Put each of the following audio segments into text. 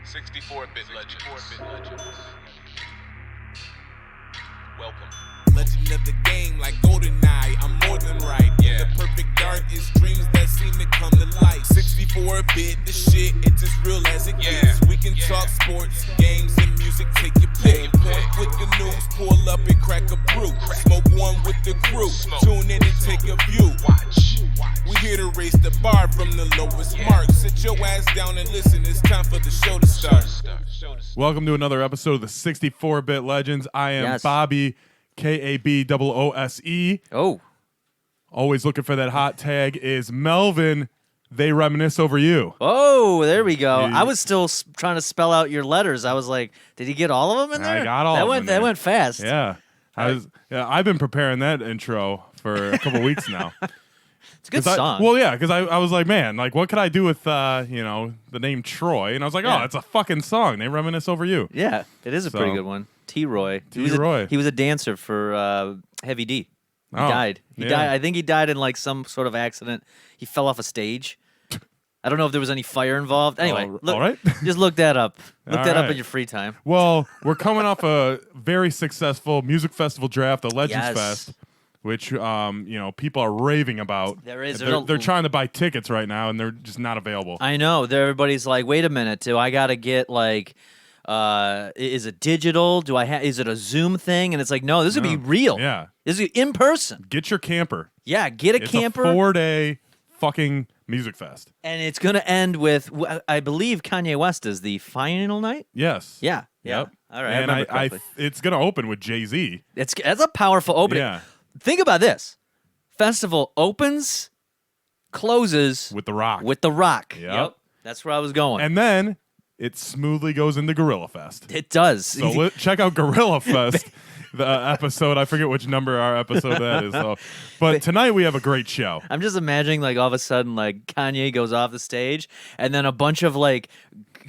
64-bit legends. Welcome. Legend of the game like GoldenEye, I'm more than right. Yeah. The perfect dark is dreams that seem to come to life. 64-bit, the shit, it's as real as it Yeah. gets. We can Yeah. talk sports, games, and music, take your pick. Point with the news, pull up and crack a brew. Smoke one with the crew, Smoke. tune in and take a view. Watch. We here to raise the bar from the lowest mark. Sit your ass down and listen, it's time for the show to start. Welcome to another episode of the 64-Bit Legends. I am Yes. Bobby, KABOOSE. Oh, Always looking for that hot tag is Melvin. They reminisce over you. there we go. Yeah. I was still trying to spell out your letters. I was like, did he get all of them in I there? got all that of them went, in That there. went fast. Yeah. I've been preparing that intro for a couple weeks now. It's a good song. Because I was like, man, like what could I do with the name Troy? And I was like, Yeah. oh, it's a fucking song. They reminisce over you. Yeah, it is a pretty So- good one. T-Roy. T-Roy. He was a dancer for Heavy D. He Oh, died. He yeah. died. I think he died in like some sort of accident. He fell off a stage. I don't know if there was any fire involved. Anyway, all right. just look that up. Look All that up right. in your free time. Well, we're coming off a very successful music festival draft, the Legends Yes. Fest, which people are raving about. There is. They're trying to buy tickets right now, and they're just not available. I know. Everybody's like, wait a minute. Do I got to get like, is it digital? Is it a Zoom thing? And it's like, no, this would be real. Yeah, This is in person. get your camper. Yeah, get a It's camper. a 4-day fucking music fest. And it's going to end with, I believe Kanye West is the final night. Yes. Yeah. Yeah. Yep. All right. And I remember correctly. it's gonna open with Jay-Z. That's a powerful opening. Yeah, Think about this. Festival opens, closes with The Rock. with The Rock. Yep. That's where I was going. And then it smoothly goes into Gorilla Fest. it does. So check out Gorilla Fest, the episode. I forget which number our episode that is. So, but tonight we have a great show. I'm just imagining like all of a sudden like Kanye goes off the stage and then a bunch of like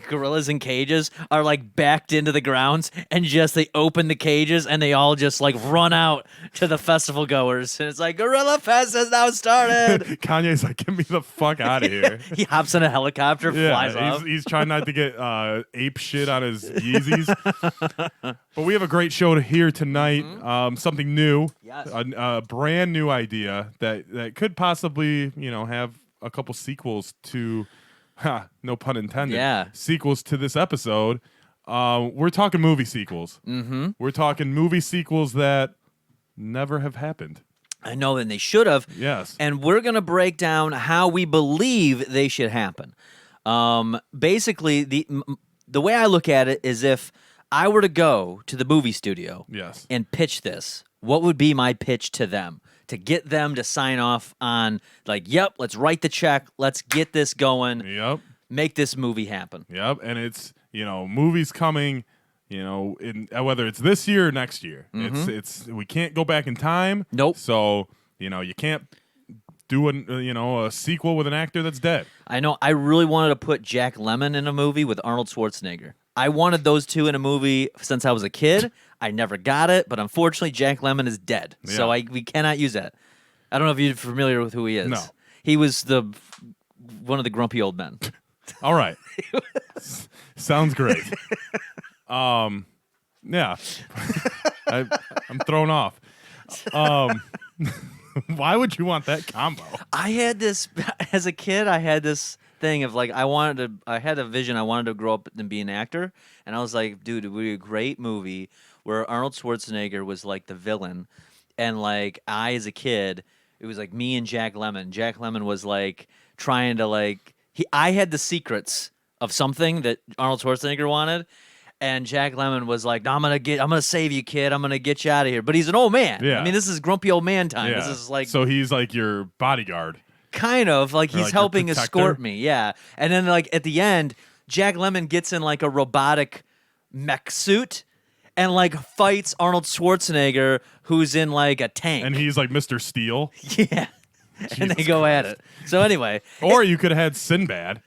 gorillas in cages are like backed into the grounds and just they open the cages and they all just like run out to the festival goers and it's like Gorilla Fest has now started. Kanye's like, get me the fuck out of here. He hops in a helicopter, flies off. He's trying not to get ape shit on his Yeezys. But we have a great show to hear tonight. Something new, Yes. a brand new idea that could possibly have a couple sequels to. No pun intended. Yeah. Sequels to this episode. We're talking movie sequels. Mm-hmm. We're talking movie sequels that never have happened. I know, and they should have. Yes. And we're going to break down how we believe they should happen. Basically, the way I look at it is if I were to go to the movie studio Yes. and pitch this, what would be my pitch to them? To get them to sign off on, like, yep, let's write the check, let's get this going, Yep. make this movie happen. Yep. And it's movies coming. In whether it's this year or next year. It's we can't go back in time. Nope. So you can't do a sequel with an actor that's dead. I know, I really wanted to put Jack Lemmon in a movie with Arnold Schwarzenegger. I wanted those two in a movie since I was a kid. I never got it, but unfortunately, Jack Lemmon is dead, so Yeah. we cannot use that. I don't know if you're familiar with who he is. No. He was one of the grumpy old men. All right. Sounds great. Yeah. I'm thrown off. Why would you want that combo? I had this as a kid. I had this thing of like I had a vision. I wanted to grow up and be an actor, and I was like, dude, it would be a great movie where Arnold Schwarzenegger was like the villain, and like I as a kid, it was like me and Jack Lemmon. Jack Lemmon was like trying to like I had the secrets of something that Arnold Schwarzenegger wanted. And Jack Lemmon was like, no, I'm gonna save you, kid. I'm gonna get you out of here. But he's an old man. Yeah. I mean, this is grumpy old man time. Yeah. This is like So he's like your bodyguard. kind of like he's like your helping protector? escort me. Yeah. And then like at the end, Jack Lemmon gets in like a robotic mech suit and like fights Arnold Schwarzenegger, who's in like a tank. And he's like Mr. Steel. yeah. And they Jesus go at it. So anyway, Or you could have had Sinbad.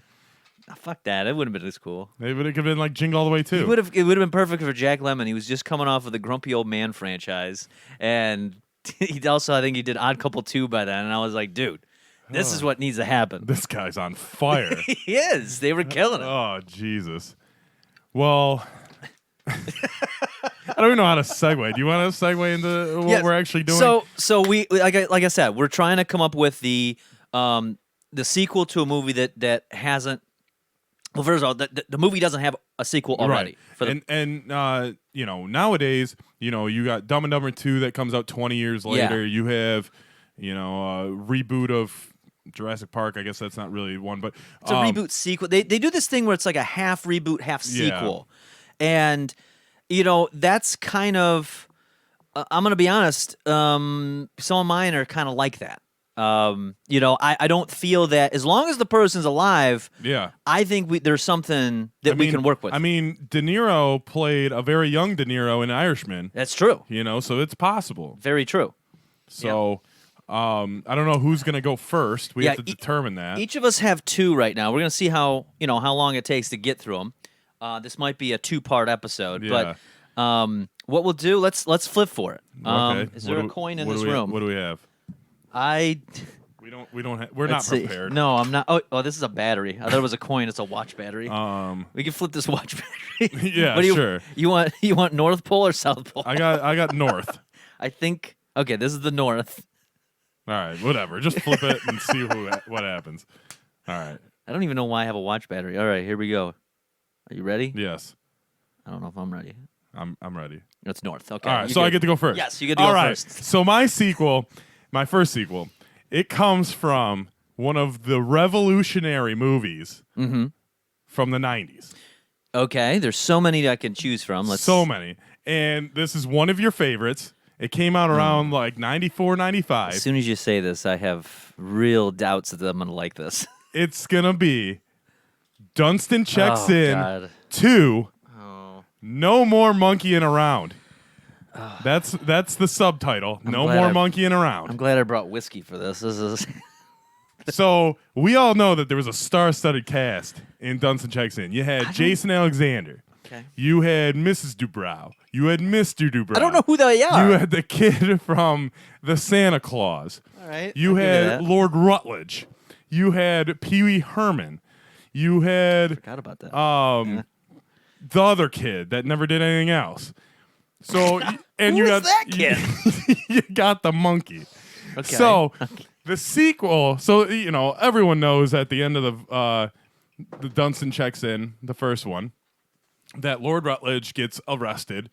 fuck that. It wouldn't have been as cool. It would have been like Jingle All the Way too. It would have been perfect for Jack Lemmon. He was just coming off of the Grumpy Old Man franchise, and he also I think he did Odd Couple 2 by then. And I was like, dude, This is what needs to happen. This guy's on fire. He is. They were killing him. Oh, Jesus. Well, I don't even know how to segue. Do you want to segue into what Yes. we're actually doing? So we like I said, we're trying to come up with the sequel to a movie that hasn't. Well, first of all, the movie doesn't have a sequel already. Right. For the, And you know, nowadays, you know, you got Dumb and Dumber 2 that comes out 20 years later. You have, you know, a reboot of Jurassic Park. I guess that's not really one, but it's a reboot sequel. They do this thing where it's like a half reboot, half sequel, and you know that's kind of. I'm gonna be honest. Some of mine are kind of like that. You know, I don't feel that as long as the person's alive. Yeah. I think there's something that we can work with. I mean, De Niro played a very young De Niro in Irishman. That's true. You know, so it's possible. Very true. So, I don't know who's gonna go first. We have to determine that. Each of us have two right now. We're gonna see how long it takes to get through them. This might be a 2-part episode, Yeah. but what we'll do? Let's flip for it. Okay. Is there a coin in this room? What do we have? I. We're not Let's see. prepared. No, I'm not. Oh, this is a battery. I thought it was a coin. It's a watch battery. We can flip this watch battery. Yeah, What do sure. You want North Pole or South Pole? I got North. I think. Okay, this is the North. All right, whatever. Just flip it and see what happens. All right. I don't even know why I have a watch battery. All right, here we go. Are you ready? Yes, I don't know if I'm ready. I'm ready. It's North. Okay. All right, you so I good. get to go first. Yes, you get to All go right. first. So my first sequel, it comes from one of the revolutionary movies from the 90s. Okay, there's so many that I can choose from. So many. And this is one of your favorites. It came out around like 94, 95. As soon as you say this, I have real doubts that I'm going to like this. It's going to be Dunstan Checks Oh, In God. 2, Oh. No More Monkeying Around. That's the subtitle. No glad more I- monkeying around. I'm glad I brought whiskey for this. This is So we all know that there was a star-studded cast in Dunstan Checks In. You had Jason Alexander. okay. You had Mrs. Dubrow. You had Mr. Dubrow. I don't know who they are. You had the kid from the Santa Claus. All right. You I'll give had that. Lord Rutledge. You had Pee Wee Herman. You had Forgot about that. the other kid that never did anything else. So and you Who was got that kid? you got the monkey. Okay. So the sequel. So you know everyone knows at the end of the Dunstan Checks In, the first one, that Lord Rutledge gets arrested.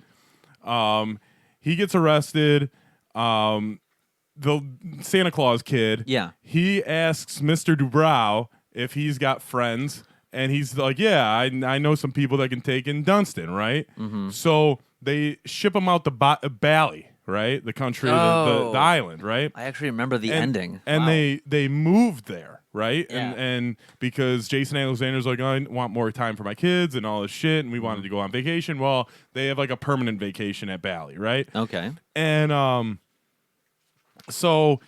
He gets arrested. The Santa Claus kid. Yeah. He asks Mr. Dubrow if he's got friends, and he's like, "Yeah, I know some people that can take in Dunstan, right?" Mm-hmm. So they ship him out to Bali, right? The country, Oh. the island, right? I actually remember the ending. And Wow. they moved there, right? Yeah. And because Jason Alexander's like, I want more time for my kids and all this shit, and we wanted to go on vacation. Well, they have like a permanent vacation at Bali, right? Okay. And so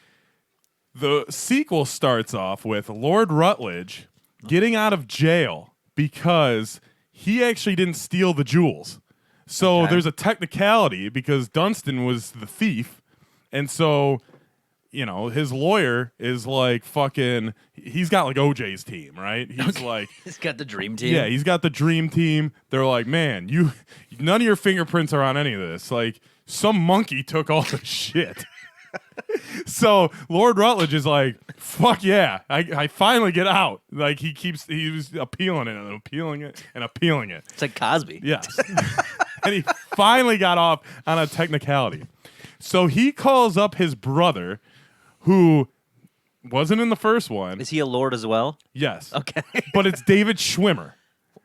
the sequel starts off with Lord Rutledge getting out of jail because he actually didn't steal the jewels. So Okay. there's a technicality because Dunstan was the thief. And so, you know, his lawyer is like fucking, he's got like OJ's team, right? He's like, He's got the dream team. yeah, he's got the dream team. They're like, man, none of your fingerprints are on any of this. Like, some monkey took all the shit. So Lord Rutledge is like, fuck yeah, I finally get out. Like he was appealing it and appealing it and appealing it. It's like Cosby. Yes. And he finally got off on a technicality. So he calls up his brother, who wasn't in the first one. Is he a lord as well? Yes. Okay. But it's David Schwimmer.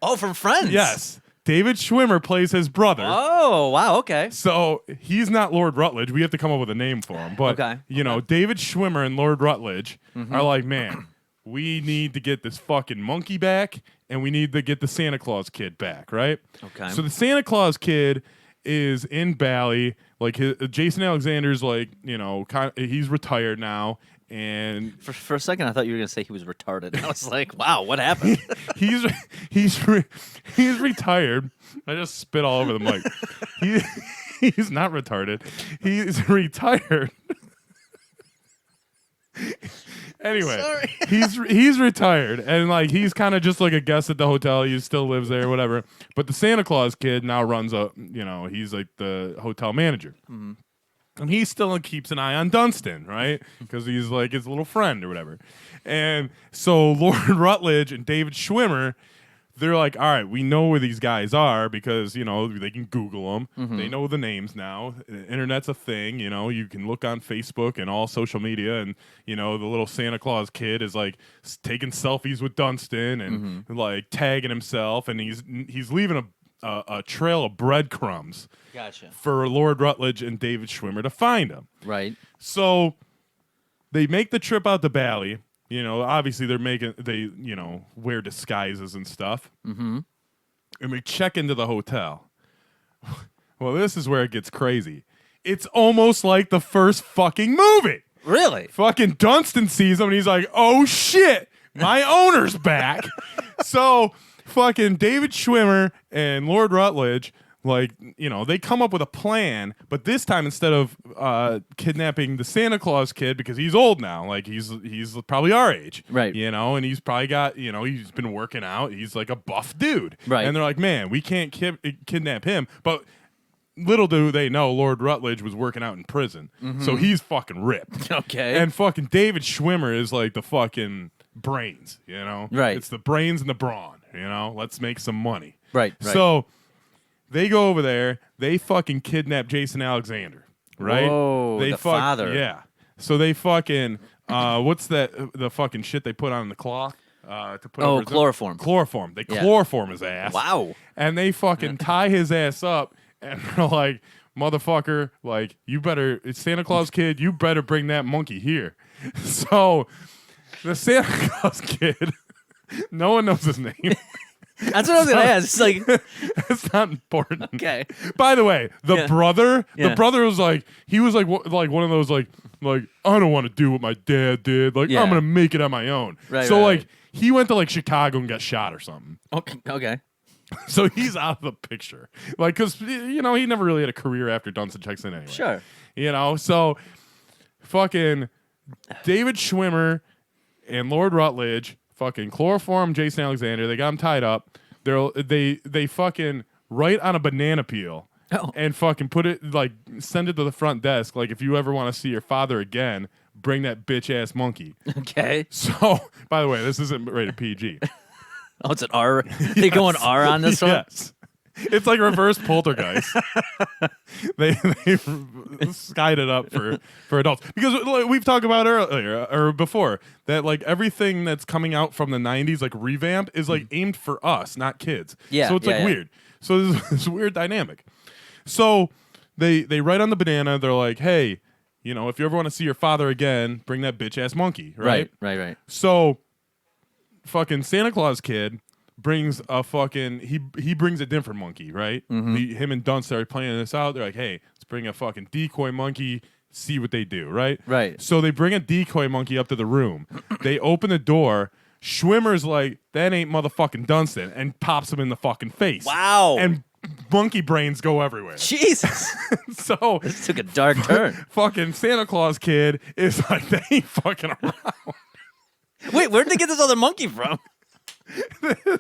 Oh, from Friends. Yes. David Schwimmer plays his brother. Oh, wow. Okay. So he's not Lord Rutledge. We have to come up with a name for him. But, Okay, you know, David Schwimmer and Lord Rutledge are like, man, we need to get this fucking monkey back and we need to get the Santa Claus kid back, right? Okay. So the Santa Claus kid is in Bali. Like, Jason Alexander's like, you know, he's retired now. And For a second, I thought you were going to say he was retarded. I was like, wow, what happened? he's retired. I just spit all over the mic. He's not retarded. He's retired. Anyway, Sorry. he's retired and like he's kind of just like a guest at the hotel. He still lives there, whatever. But the Santa Claus kid now runs he's like the hotel manager. Mm-hmm. And he still keeps an eye on Dunstan, right? Because he's like his little friend or whatever. And so Lord Rutledge and David Schwimmer, they're like, all right, we know where these guys are because, they can Google them. Mm-hmm. They know the names now. The internet's a thing. You can look on Facebook and all social media. And, the little Santa Claus kid is like taking selfies with Dunstan and like tagging himself. And he's leaving a trail of breadcrumbs. Gotcha. For Lord Rutledge and David Schwimmer to find him. Right. So they make the trip out to Bali. Obviously they wear disguises and stuff. Mm-hmm. And we check into the hotel. Well, this is where it gets crazy. It's almost like the first fucking movie. Really? Fucking Dunstan sees him and he's like, oh shit, my owner's back. So fucking David Schwimmer and Lord Rutledge, they come up with a plan, but this time instead of kidnapping the Santa Claus kid, because he's old now, like he's probably our age, right? And he's probably got, he's been working out. He's like a buff dude, right? And they're like, man, we can't kidnap him. But little do they know, Lord Rutledge was working out in prison, so he's fucking ripped. Okay. And fucking David Schwimmer is like the fucking brains, Right. It's the brains and the brawn, Let's make some money, right? So they go over there. They fucking kidnap Jason Alexander, right? Whoa, they the father. Yeah. So they fucking what's that? The fucking shit they put on the cloth to put. over his chloroform. Chloroform. They chloroform his ass. Wow. And they fucking tie his ass up, and they're like, "Motherfucker, like you better, it's Santa Claus kid. You better bring that monkey here." So the Santa Claus kid, no one knows his name. That's what I was gonna ask. It's like it's not important. Okay. By the way, the brother was like, he was like one of those like I don't want to do what my dad did. Like I'm gonna make it on my own. Right. So right. he went to like Chicago and got shot or something. Okay. So he's out of the picture. Like, cause he never really had a career after Dunstan checks in anyway. Sure. So fucking David Schwimmer and Lord Rutledge fucking chloroform Jason Alexander. They got him tied up. They fucking write on a banana peel and fucking put it, like, send it to the front desk. Like, if you ever want to see your father again, bring that bitch ass monkey. Okay. So, by the way, this isn't rated PG. Oh, it's an R. They going R on this one? Yes. It's like reverse Poltergeist. they skied it up for adults because like, we've talked about earlier or before that like everything that's coming out from the 90s like revamped is like aimed for us, not kids. Yeah. So it's like weird. So there's this weird dynamic. So they write on the banana. They're like, hey, if you ever want to see your father again, bring that bitch ass monkey. Right. Right. So fucking Santa Claus kid brings a fucking he brings a different monkey, right? Him and Dunst started planning this out. They're like, hey, let's bring a fucking decoy monkey, see what they do, right? Right. So they bring a decoy monkey up to the room. They open the door. Schwimmer's like, that ain't motherfucking Dunstan, and pops him in the fucking face. Wow. And monkey brains go everywhere. Jesus. So This took a dark turn. fucking Santa Claus kid is like, they ain't fucking around. Wait, where did they get this other monkey from?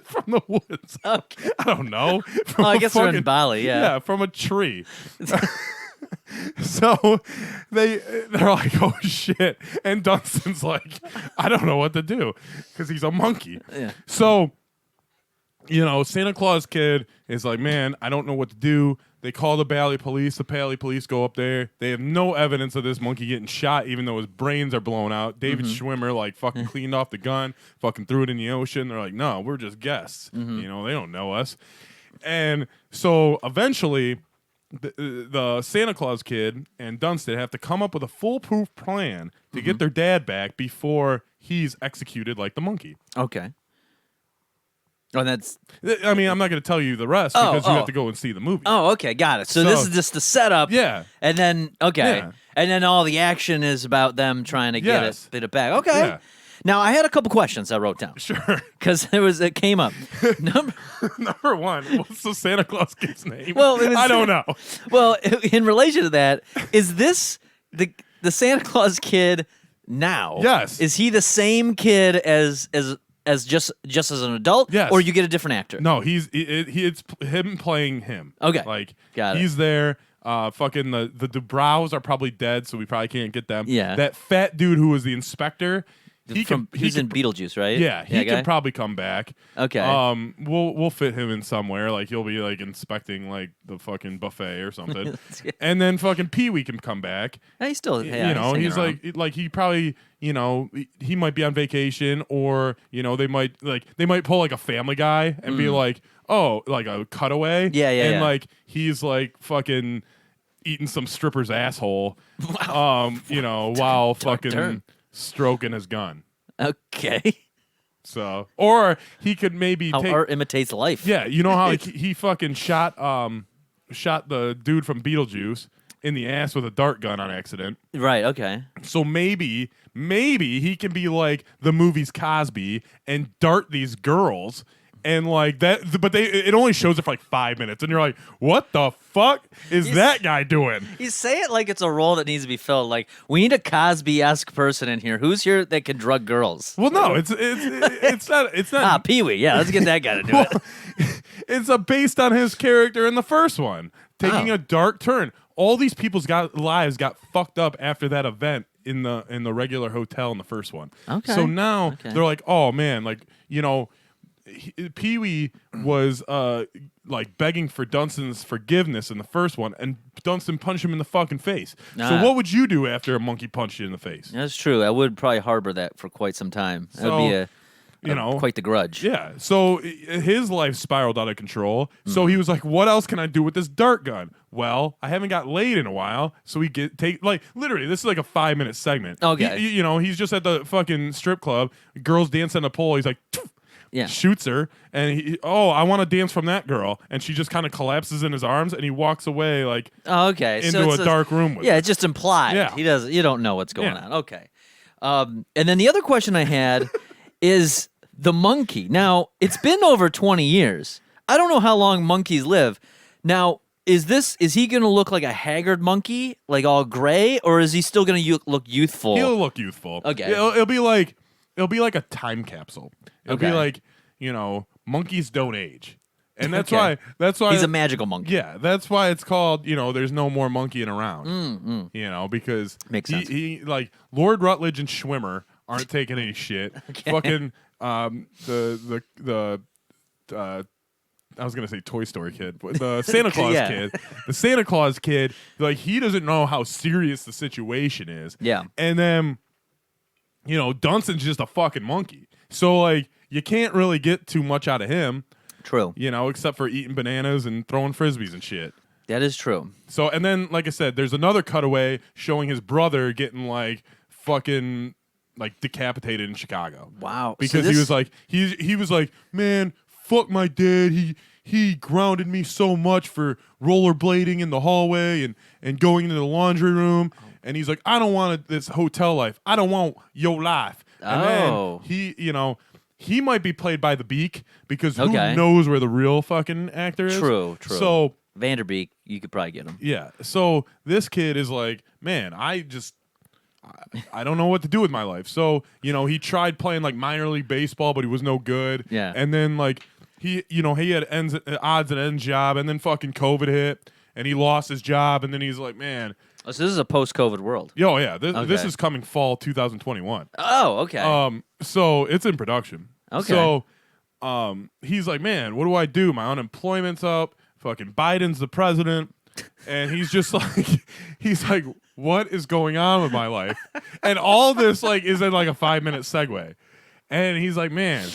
From the woods. Okay. I don't know. Oh, I a guess they're in fucking- Bali, yeah. from a tree. So they're like, oh shit. And Dunstan's like, I don't know what to do because he's a monkey. Yeah. So, Santa Claus kid is like, man, I don't know what to do. They call the Bali police. The Bali police go up there. They have no evidence of this monkey getting shot, even though his brains are blown out. David Schwimmer, like, fucking cleaned off the gun, fucking threw it in the ocean. They're like, no, we're just guests. They don't know us. And so eventually, the Santa Claus kid and Dunstan have to come up with a foolproof plan to get their dad back before he's executed like the monkey. Okay. Oh, that's. I mean, I'm not going to tell you the rest because you have to go and see the movie. Oh, okay, got it. So this is just the setup. Yeah. And then Yeah. and then all the action is about them trying to get it back. Okay. Yeah. Now I had a couple questions I wrote down Sure. because it came up. Number Number one, what's the Santa Claus kid's name? Well, it was- I don't know. well, in relation to that, is this the Santa Claus kid now. Yes. Is he the same kid as just as an adult? Yes. Or you get a different actor? No, it's him playing him. Okay. Like Got it. he's there. Fucking the Dubrows are probably dead, so we probably can't get them. Yeah. That fat dude who was the inspector, He's in Beetlejuice, right? Yeah, he guy? could probably come back. Okay. We'll fit him in somewhere. Like he'll be like inspecting like the fucking buffet or something, That's good. and then fucking Pee Wee can come back. He's still, You know, he's like he probably, you know, he might be on vacation, or you know, they might pull like a Family Guy and be like, oh, like a cutaway. Yeah, and yeah. like he's like fucking eating some stripper's asshole. You know, while fucking turn. stroking his gun. Okay. So, or he could maybe How take. art imitates life. Yeah, you know how he fucking shot the dude from Beetlejuice in the ass with a dart gun on accident. Right. Okay. So maybe he can be like the movie's Cosby and dart these girls. And like that, but it only shows it for like 5 minutes, and you're like, "What the fuck is that guy doing?" You say it like it's a role that needs to be filled. Like, we need a Cosby-esque person in here. Who's here that can drug girls? Well, no, it's not. Pee Wee. Yeah, let's get that guy to do it. It's based on his character in the first one, taking Oh. a dark turn. All these people's lives got fucked up after that event in the regular hotel in the first one. Okay. So now Okay. they're like, oh man, like you know, Pee Wee was like begging for Dunston's forgiveness in the first one, and Dunston punched him in the fucking face. Ah. So what would you do after a monkey punched you in the face? That's true. I would probably harbor that for quite some time. That would be you know, quite the grudge. Yeah. So his life spiraled out of control. So he was like, "What else can I do with this dart gun?" Well, I haven't got laid in a while, so we take like literally this is like a 5-minute segment. Okay. You know, he's just at the fucking strip club. Girls dance on the pole. He's like. Yeah. Shoots her, and I want to dance from that girl, and she just kind of collapses in his arms, and he walks away like Oh, okay. into so it's a dark room with Yeah, her. it's just implied. Yeah. He doesn't. You don't know what's going Yeah. on. Okay. And then the other question I had is the monkey. Now, it's been over 20 years. I don't know how long monkeys live. Now, is he going to look like a haggard monkey, like all gray, or is he still going to look youthful? He'll look youthful. Okay. It'll be like a time capsule. It'll be Okay. like, you know, monkeys don't age, and that's Okay. why He's a magical monkey. yeah, that's why it's called, you know, there's no more monkeying around. You know, because Makes sense. he like Lord Rutledge and Schwimmer aren't taking any shit. Okay. Fucking the I was gonna say Toy Story kid, but the Santa Claus Yeah. kid, the Santa Claus kid, like he doesn't know how serious the situation is. Yeah. And then, you know, Dunston's just a fucking monkey. So like you can't really get too much out of him, True. you know, except for eating bananas and throwing frisbees and shit. That is true. So and then, like I said, there's another cutaway showing his brother getting like fucking like decapitated in Chicago. Wow. So Because he this- was like he was like, man, fuck my dad. He grounded me so much for rollerblading in the hallway and going into the laundry room. And he's like, I don't want this hotel life. I don't want your life. And Oh. then he might be played by the Beak, because who Okay. knows where the real fucking actor is. True. So Vanderbeek, you could probably get him. yeah. So this kid is like, man, I don't know what to do with my life. So, you know, he tried playing like minor league baseball, but he was no good. Yeah. And then like he had odds and ends job, and then fucking COVID hit, and he lost his job, and then he's like, man, Oh, so this is a post-COVID world. yo, yeah, this Okay. is coming fall 2021. Oh, okay. So it's in production. Okay. So he's like, man, what do I do? My unemployment's up. Fucking Biden's the president. And he's just like, what is going on with my life? And all this like is in like a 5-minute segue. And he's like, man,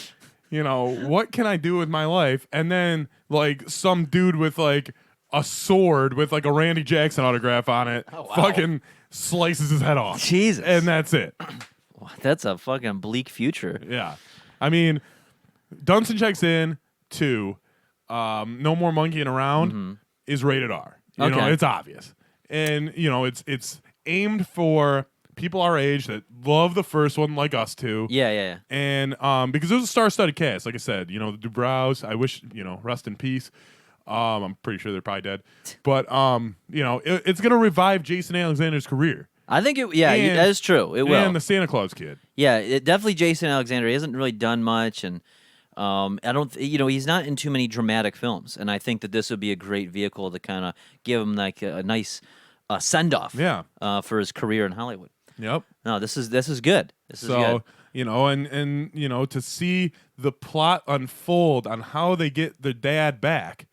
you know, what can I do with my life? And then like some dude with like a sword with like a Randy Jackson autograph on it fucking slices his head off. Jesus. And that's it. That's a fucking bleak future. Yeah. I mean, Dunston checks in to No More Monkeying Around is rated R. You know, Okay. it's obvious. And, you know, it's aimed for people our age that love the first one like us too. Yeah. And because it was a star-studded cast, like I said, you know, the Dubrows, I wish, you know, rest in peace. I'm pretty sure they're probably dead. But, you know, it's going to revive Jason Alexander's career. I think it. Yeah, And- that is true. It will. And the Santa Claus kid. Yeah, definitely Jason Alexander. He hasn't really done much, and I don't. He's not in too many dramatic films, and I think that this would be a great vehicle to kind of give him like a nice send off. Yeah. For his career in Hollywood. Yep. No, this is good. This is So, good. and to see the plot unfold on how they get their dad back,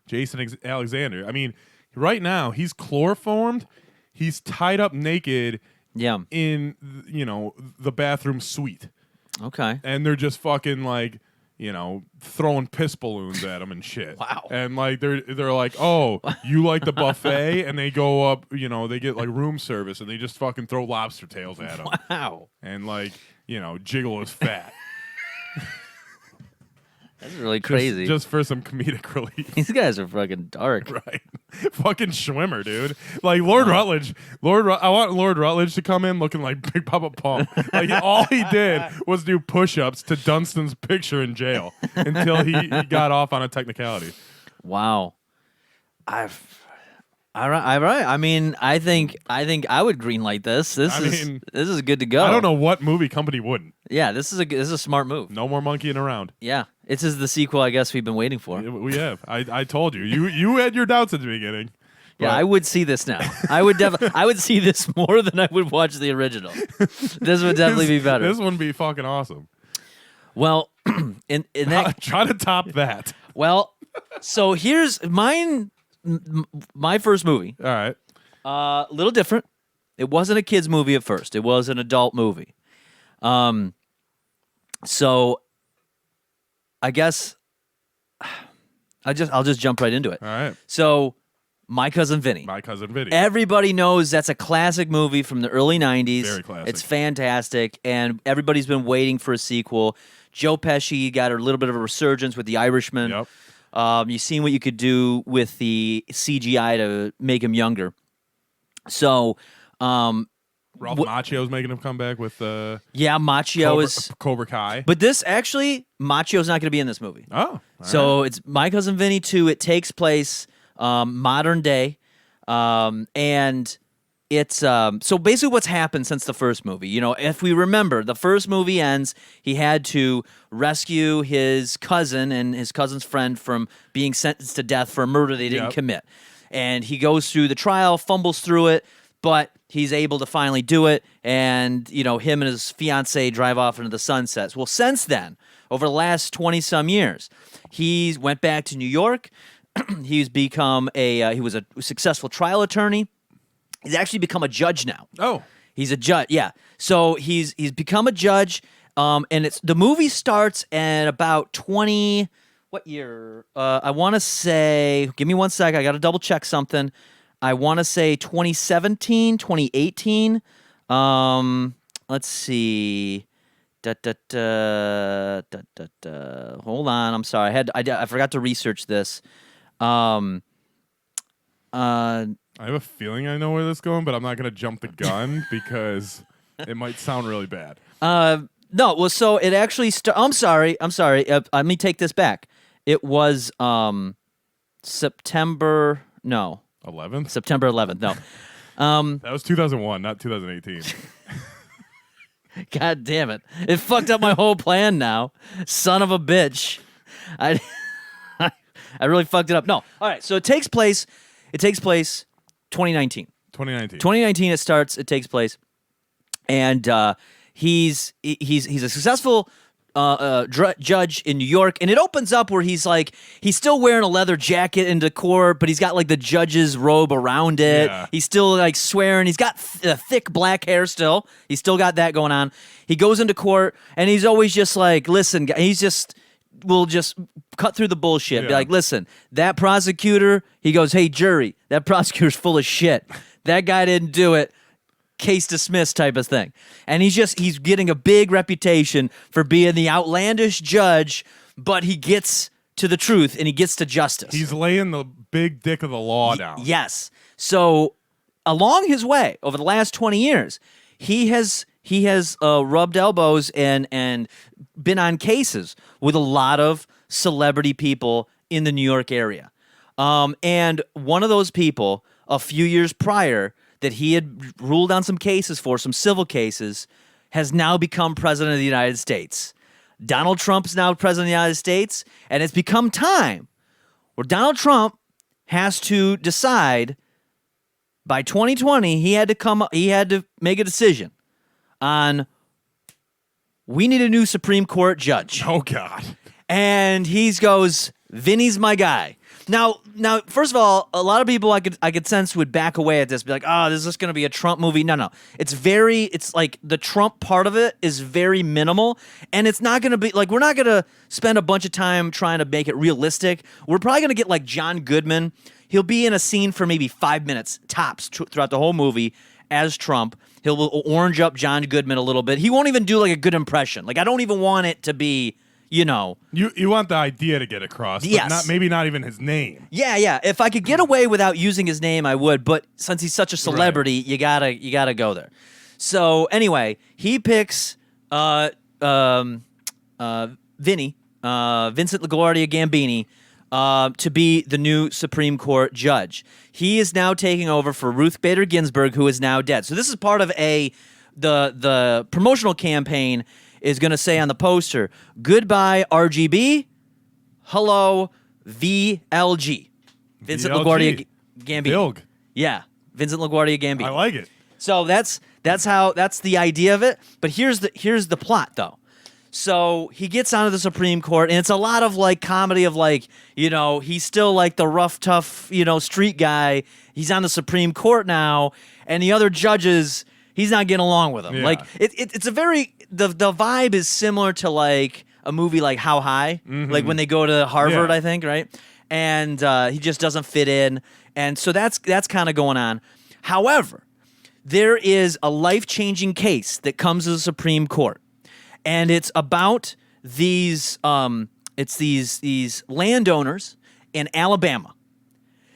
Jason Alexander. I mean, right now he's chloroformed. He's tied up naked Yeah. in the bathroom suite, Okay. and they're just fucking like throwing piss balloons at him and shit. Wow. And like they're like, oh, you like the buffet, and they go up, they get like room service, and they just fucking throw lobster tails at him, Wow. and like jiggle his fat. That's really crazy. just for some comedic relief. These guys are fucking dark. Right. Fucking Schwimmer, dude. Like Lord Rutledge. I want Lord Rutledge to come in looking like Big Papa Pump. Like all he did was do push-ups to Dunstan's picture in jail until he got off on a technicality. Wow. All right. I mean, I think I would greenlight this. This is good to go. I don't know what movie company wouldn't. Yeah, this is a smart move. No more monkeying around. Yeah, this is the sequel. I guess we've been waiting for. We have. I told you. You had your doubts at the beginning. Yeah, but- I would see this now. I would see this more than I would watch the original. This would definitely be better. This would be fucking awesome. Well, in that Try to top that. well, so here's mine. My first movie. All right. A little different. It wasn't a kids movie at first. It was an adult movie. So I guess I'll just jump right into it. All right. So My Cousin Vinny. My Cousin Vinny. Everybody knows that's a classic movie from the early 90s. Very classic. It's fantastic, and everybody's been waiting for a sequel. Joe Pesci got a little bit of a resurgence with The Irishman. Yep. You've seen what you could do with the CGI to make him younger. So, Ralph Macchio's making him come back with yeah, Machio is... Cobra Kai. But this, actually, Machio's not going to be in this movie. Oh. all So right. it's My Cousin Vinny 2. It takes place modern day. And it's so basically what's happened since the first movie. If we remember, the first movie ends, he had to rescue his cousin and his cousin's friend from being sentenced to death for a murder they didn't Yep. commit. And he goes through the trial, fumbles through it, but he's able to finally do it. And, him and his fiancee drive off into the sunsets. Well, since then, over the last 20-some years, he went back to New York. He's become he was a successful trial attorney. He's actually become a judge now. Oh. He's a judge, yeah. So he's become a judge, and the movie starts at about 20. What year? I want to say. Give me one sec. I got to double check something. I want to say 2017, 2018. Let's see. Hold on. I'm sorry. I forgot to research this. I have a feeling I know where this is going, but I'm not going to jump the gun because it might sound really bad. No, well, so it actually. I'm sorry. Let me take this back. It was September. No, 11th? September 11th. No. That was 2001, not 2018. God damn it! It fucked up my whole plan now. Son of a bitch. I really fucked it up. No. All right. So it takes place 2019. 2019. 2019 it starts, it takes place. And he's a successful judge in New York, and it opens up where he's still wearing a leather jacket into court, but he's got like the judge's robe around it. Yeah. He's still like swearing. He's got thick black hair still. He's still got that going on. He goes into court, and he's always just like, listen, will just cut through the bullshit. Be Yeah. like, listen, that prosecutor, he goes, hey, jury, that prosecutor's full of shit. That guy didn't do it. Case dismissed type of thing. And he's getting a big reputation for being the outlandish judge, but he gets to the truth and he gets to justice. He's laying the big dick of the law down. Yes. So along his way, over the last 20 years, he has rubbed elbows and been on cases with a lot of celebrity people in the New York area. And one of those people, a few years prior, that he had ruled on some cases for, some civil cases, has now become president of the United States. Donald Trump is now president of the United States, and it's become time where Donald Trump has to decide by 2020 he had to make a decision on we need a new Supreme Court judge. Oh God. And he goes, Vinny's my guy. Now, first of all, a lot of people I could sense would back away at this, be like, oh, this is just going to be a Trump movie. No. It's like the Trump part of it is very minimal, and it's not going to be, like, we're not going to spend a bunch of time trying to make it realistic. We're probably going to get, like, John Goodman. He'll be in a scene for maybe 5 minutes, tops, throughout the whole movie as Trump. He'll orange up John Goodman a little bit. He won't even do, like, a good impression. Like, I don't even want it to be... You want the idea to get across, but yes. maybe not even his name. Yeah. If I could get away without using his name, I would. But since he's such a celebrity, you gotta go there. So anyway, he picks Vinny, Vincent LaGuardia Gambini, to be the new Supreme Court judge. He is now taking over for Ruth Bader Ginsburg, who is now dead. So this is part of the promotional campaign. Is going to say on the poster, goodbye RGB, hello VLG. Vincent LaGuardia Gambini. Bilg. Yeah, Vincent LaGuardia Gambini. I like it. So that's the idea of it. But here's the plot though. So he gets onto the Supreme Court, and it's a lot of like comedy of like, he's still like the rough, tough, street guy. He's on the Supreme Court now, and the other judges, he's not getting along with him. Yeah. Like it's a very the vibe is similar to like a movie like How High, like when they go to Harvard, Yeah. I think, right? And he just doesn't fit in, and so that's kind of going on. However, there is a life-changing case that comes to the Supreme Court, and it's about these these landowners in Alabama.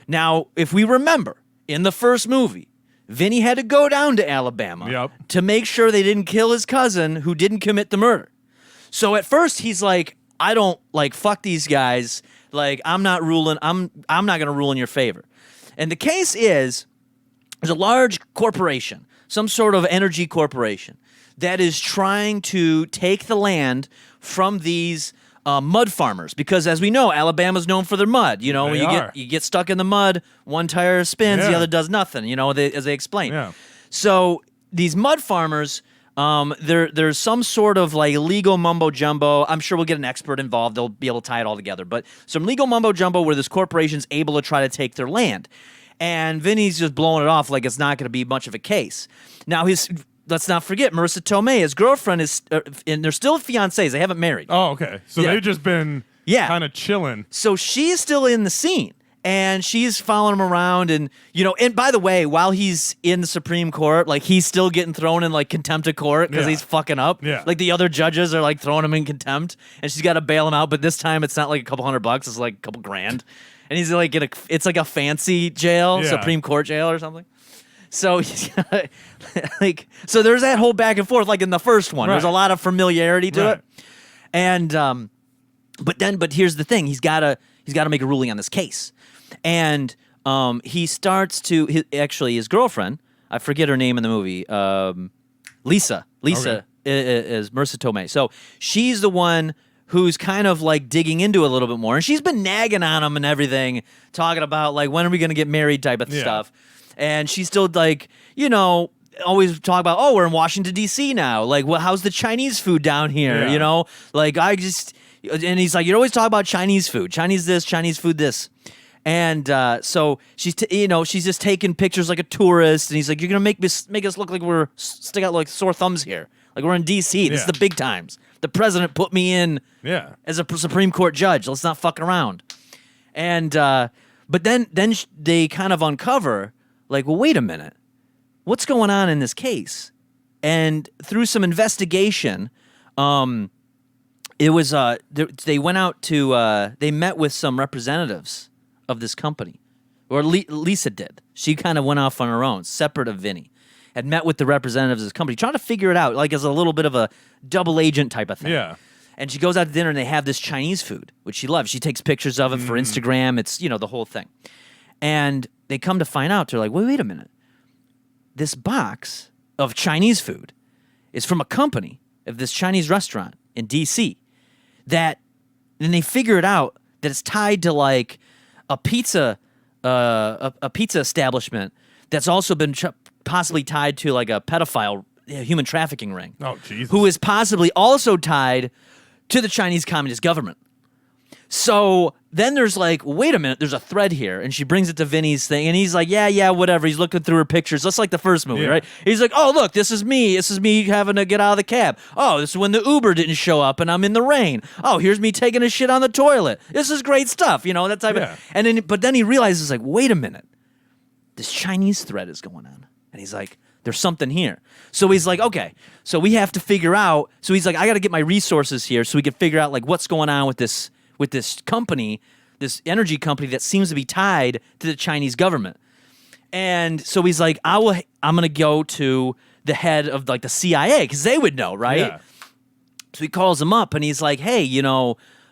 Now, if we remember in the first movie, Vinny had to go down to Alabama to make sure they didn't kill his cousin who didn't commit the murder. So at first he's like, I don't fuck these guys. Like I'm not going to rule in your favor. And the case is there's a large corporation, some sort of energy corporation that is trying to take the land from these mud farmers, because as we know, Alabama's known for their mud. When you get stuck in the mud, one tire spins, the other does nothing. As they explain. Yeah. So these mud farmers, there's some sort of like legal mumbo jumbo. I'm sure we'll get an expert involved. They'll be able to tie it all together. But some legal mumbo jumbo where this corporation's able to try to take their land, and Vinny's just blowing it off like it's not going to be much of a case. Now let's not forget, Marissa Tomei, his girlfriend, and they're still fiancés. They haven't married. Oh, okay. So they've just been kind of chilling. So she's still in the scene, and she's following him around. And, and by the way, while he's in the Supreme Court, like, he's still getting thrown in, like, contempt of court because he's fucking up. Yeah. Like, the other judges are, like, throwing him in contempt, and she's got to bail him out. But this time, it's not, like, a couple $100. It's, like, a couple grand. And he's, like, it's, like, a fancy jail, Supreme Court jail or something. So he's so there's that whole back and forth, like in the first one. Right. There's a lot of familiarity to it, and but here's the thing: he's got to make a ruling on this case, and he starts to his girlfriend, I forget her name in the movie, Lisa is Marissa Tomei. So she's the one who's kind of like digging into it a little bit more, and she's been nagging on him and everything, talking about like when are we going to get married type of stuff. And she's still like, always talk about, oh, we're in Washington, D.C. now. Like, well, how's the Chinese food down here? Yeah. Like, and he's like, you always talk about Chinese food, Chinese this, Chinese food this. And so she's, she's just taking pictures like a tourist. And he's like, you're going to make us look like we're stick out like sore thumbs here. Like we're in D.C. This is the big times. The president put me in as a Supreme Court judge. Let's not fuck around. And but then they kind of uncover, like, well, wait a minute. What's going on in this case? And through some investigation, it was they went out to they met with some representatives of this company, or Lisa did. She kind of went off on her own, separate of Vinny, had met with the representatives of this company, trying to figure it out, like as a little bit of a double agent type of thing. Yeah. And she goes out to dinner, and they have this Chinese food, which she loves. She takes pictures of it for Instagram. It's the whole thing. And they come to find out, they're like, wait a minute. this box of Chinese food is from a company of this Chinese restaurant in D.C. that then they figure it out that it's tied to like a pizza establishment that's also been possibly tied to like a pedophile human trafficking ring. Oh, Jesus. Who is possibly also tied to the Chinese Communist government. So then there's like, wait a minute, there's a thread here. And she brings it to Vinny's thing. And he's like, yeah, whatever. He's looking through her pictures, just like the first movie, right? He's like, oh, look, this is me. This is me having to get out of the cab. Oh, this is when the Uber didn't show up and I'm in the rain. Oh, here's me taking a shit on the toilet. This is great stuff, that type of. And then, but then he realizes, like, wait a minute. This Chinese thread is going on. And he's like, there's something here. So he's like, okay, so we have to figure out. So he's like, I got to get my resources here so we can figure out like what's going on with this company, this energy company that seems to be tied to the Chinese government. And so he's like, I'm going to go to the head of like the CIA because they would know, right? Yeah. So he calls him up and he's like, hey,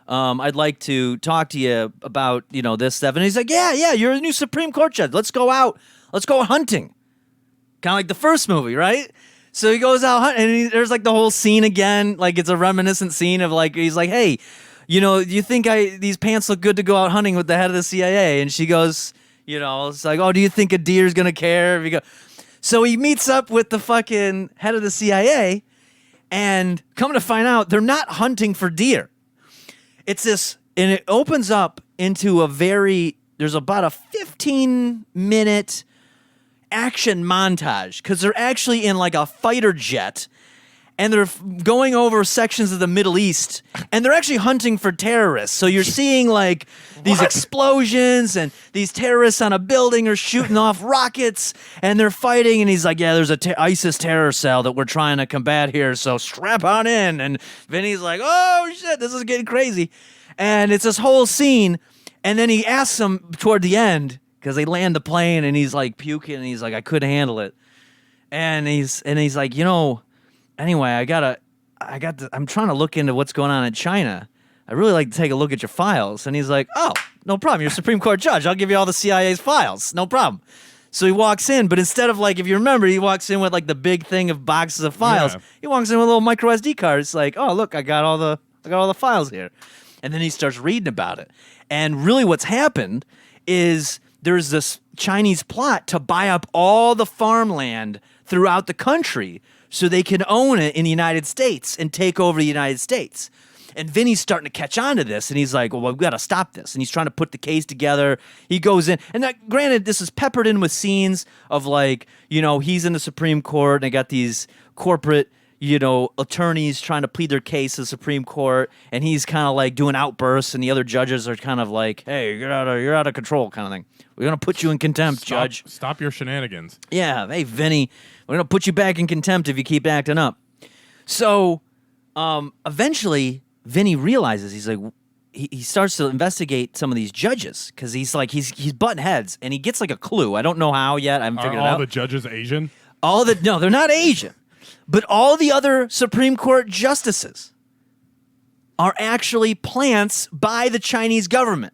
I'd like to talk to you about, this stuff. And he's like, yeah, you're a new Supreme Court judge. Let's go out. Let's go hunting. Kind of like the first movie, right? So he goes out hunting and there's like the whole scene again. Like it's a reminiscent scene of like, he's like, hey, do you think these pants look good to go out hunting with the head of the CIA? And she goes, it's like, oh, do you think a deer's going to care if you go? So he meets up with the fucking head of the CIA and come to find out they're not hunting for deer. It's this, and it opens up into there's about a 15-minute action montage because they're actually in like a fighter jet and they're going over sections of the Middle East and they're actually hunting for terrorists. So you're seeing like these explosions and these terrorists on a building are shooting off rockets and they're fighting. And he's like, yeah, there's a ISIS terror cell that we're trying to combat here. So strap on in. And Vinny's like, oh shit, this is getting crazy. And it's this whole scene. And then he asks him toward the end, because they land the plane and he's like puking and he's like, I couldn't handle it. And he's like, anyway, I'm trying to look into what's going on in China. I'd really like to take a look at your files. And he's like, oh, no problem. You're a Supreme Court judge. I'll give you all the CIA's files. No problem. So he walks in, but instead of like, if you remember, he walks in with like the big thing of boxes of files. Yeah. He walks in with a little micro SD card. It's like, oh, look, I got all the files here. And then he starts reading about it. And really what's happened is there's this Chinese plot to buy up all the farmland throughout the country so they can own it in the United States and take over the United States. And Vinny's starting to catch on to this, and he's like, well, we've got to stop this. And he's trying to put the case together. He goes in, and granted, this is peppered in with scenes of like, he's in the Supreme Court, and they got these corporate, attorneys trying to plead their case to the Supreme Court, and he's kind of like doing outbursts, and the other judges are kind of like, hey, you're out of control kind of thing. We're going to put you in contempt, Judge. Stop your shenanigans. Yeah, hey, Vinny, we're going to put you back in contempt if you keep acting up. So eventually, Vinny realizes, he's like, he starts to investigate some of these judges because he's like, he's butting heads, and he gets like a clue. I don't know how yet. I haven't figured it out. Are all the judges Asian? No, they're not Asian. But all the other Supreme Court justices are actually plants by the Chinese government.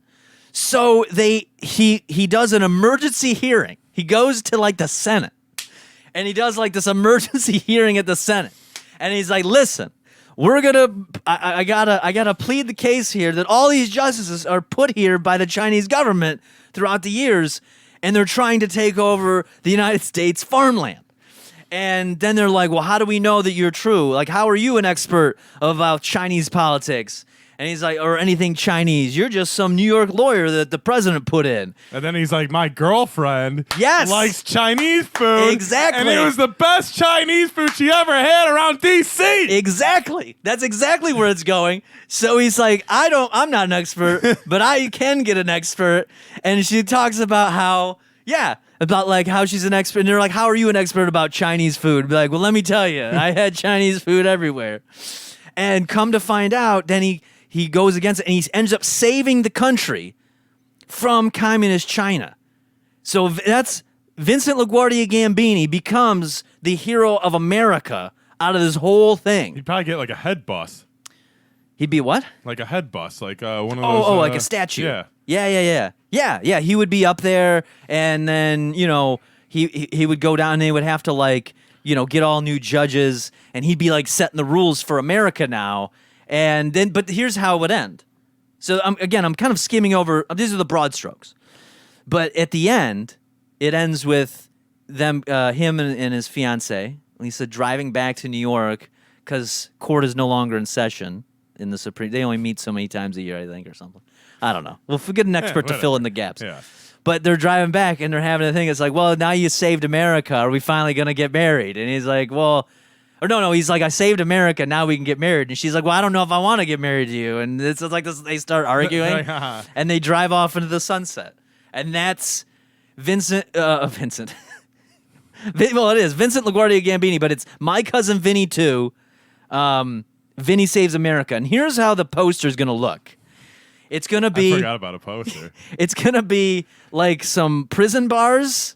So he does an emergency hearing. He goes to like the Senate, and he does like this emergency hearing at the Senate. And he's like, listen, I gotta plead the case here that all these justices are put here by the Chinese government throughout the years, and they're trying to take over the United States farmland. And then they're like, well, how do we know that you're true? Like, how are you an expert about Chinese politics? And he's like, or anything Chinese. You're just some New York lawyer that the president put in. And then he's like, my girlfriend likes Chinese food. Exactly. And it was the best Chinese food she ever had around D.C. Exactly. That's exactly where it's going. So he's like, I'm not an expert, but I can get an expert. And she talks about how, about like how she's an expert. And they're like, how are you an expert about Chinese food? Be like, well, let me tell you, I had Chinese food everywhere. And come to find out, then he goes against it, and he ends up saving the country from communist China. So that's Vincent LaGuardia Gambini becomes the hero of America out of this whole thing. He'd probably get like a head bus. He'd be what? Like a head bus, like one of those. Oh, like a statue. Yeah. Yeah. He would be up there, and then he would go down and they would have to like get all new judges, and he'd be like setting the rules for America now. And then, but here's how it would end. So I'm kind of skimming over. These are the broad strokes, but at the end, it ends with him and his fiance Lisa driving back to New York because court is no longer in session in the Supreme. They only meet so many times a year, I think, or something. I don't know. We'll get an expert to fill in the gaps. Yeah. But they're driving back and they're having a thing. It's like, well, now you saved America. Are we finally going to get married? And he's like, well, or no. He's like, I saved America. Now we can get married. And she's like, well, I don't know if I want to get married to you. And it's like this. They start arguing and they drive off into the sunset. And that's Vincent. Well, it is Vincent LaGuardia Gambini, but it's My Cousin Vinny 2. Vinny Saves America. And here's how the poster's going to look. It's going to be... I forgot about a poster. It's going to be like some prison bars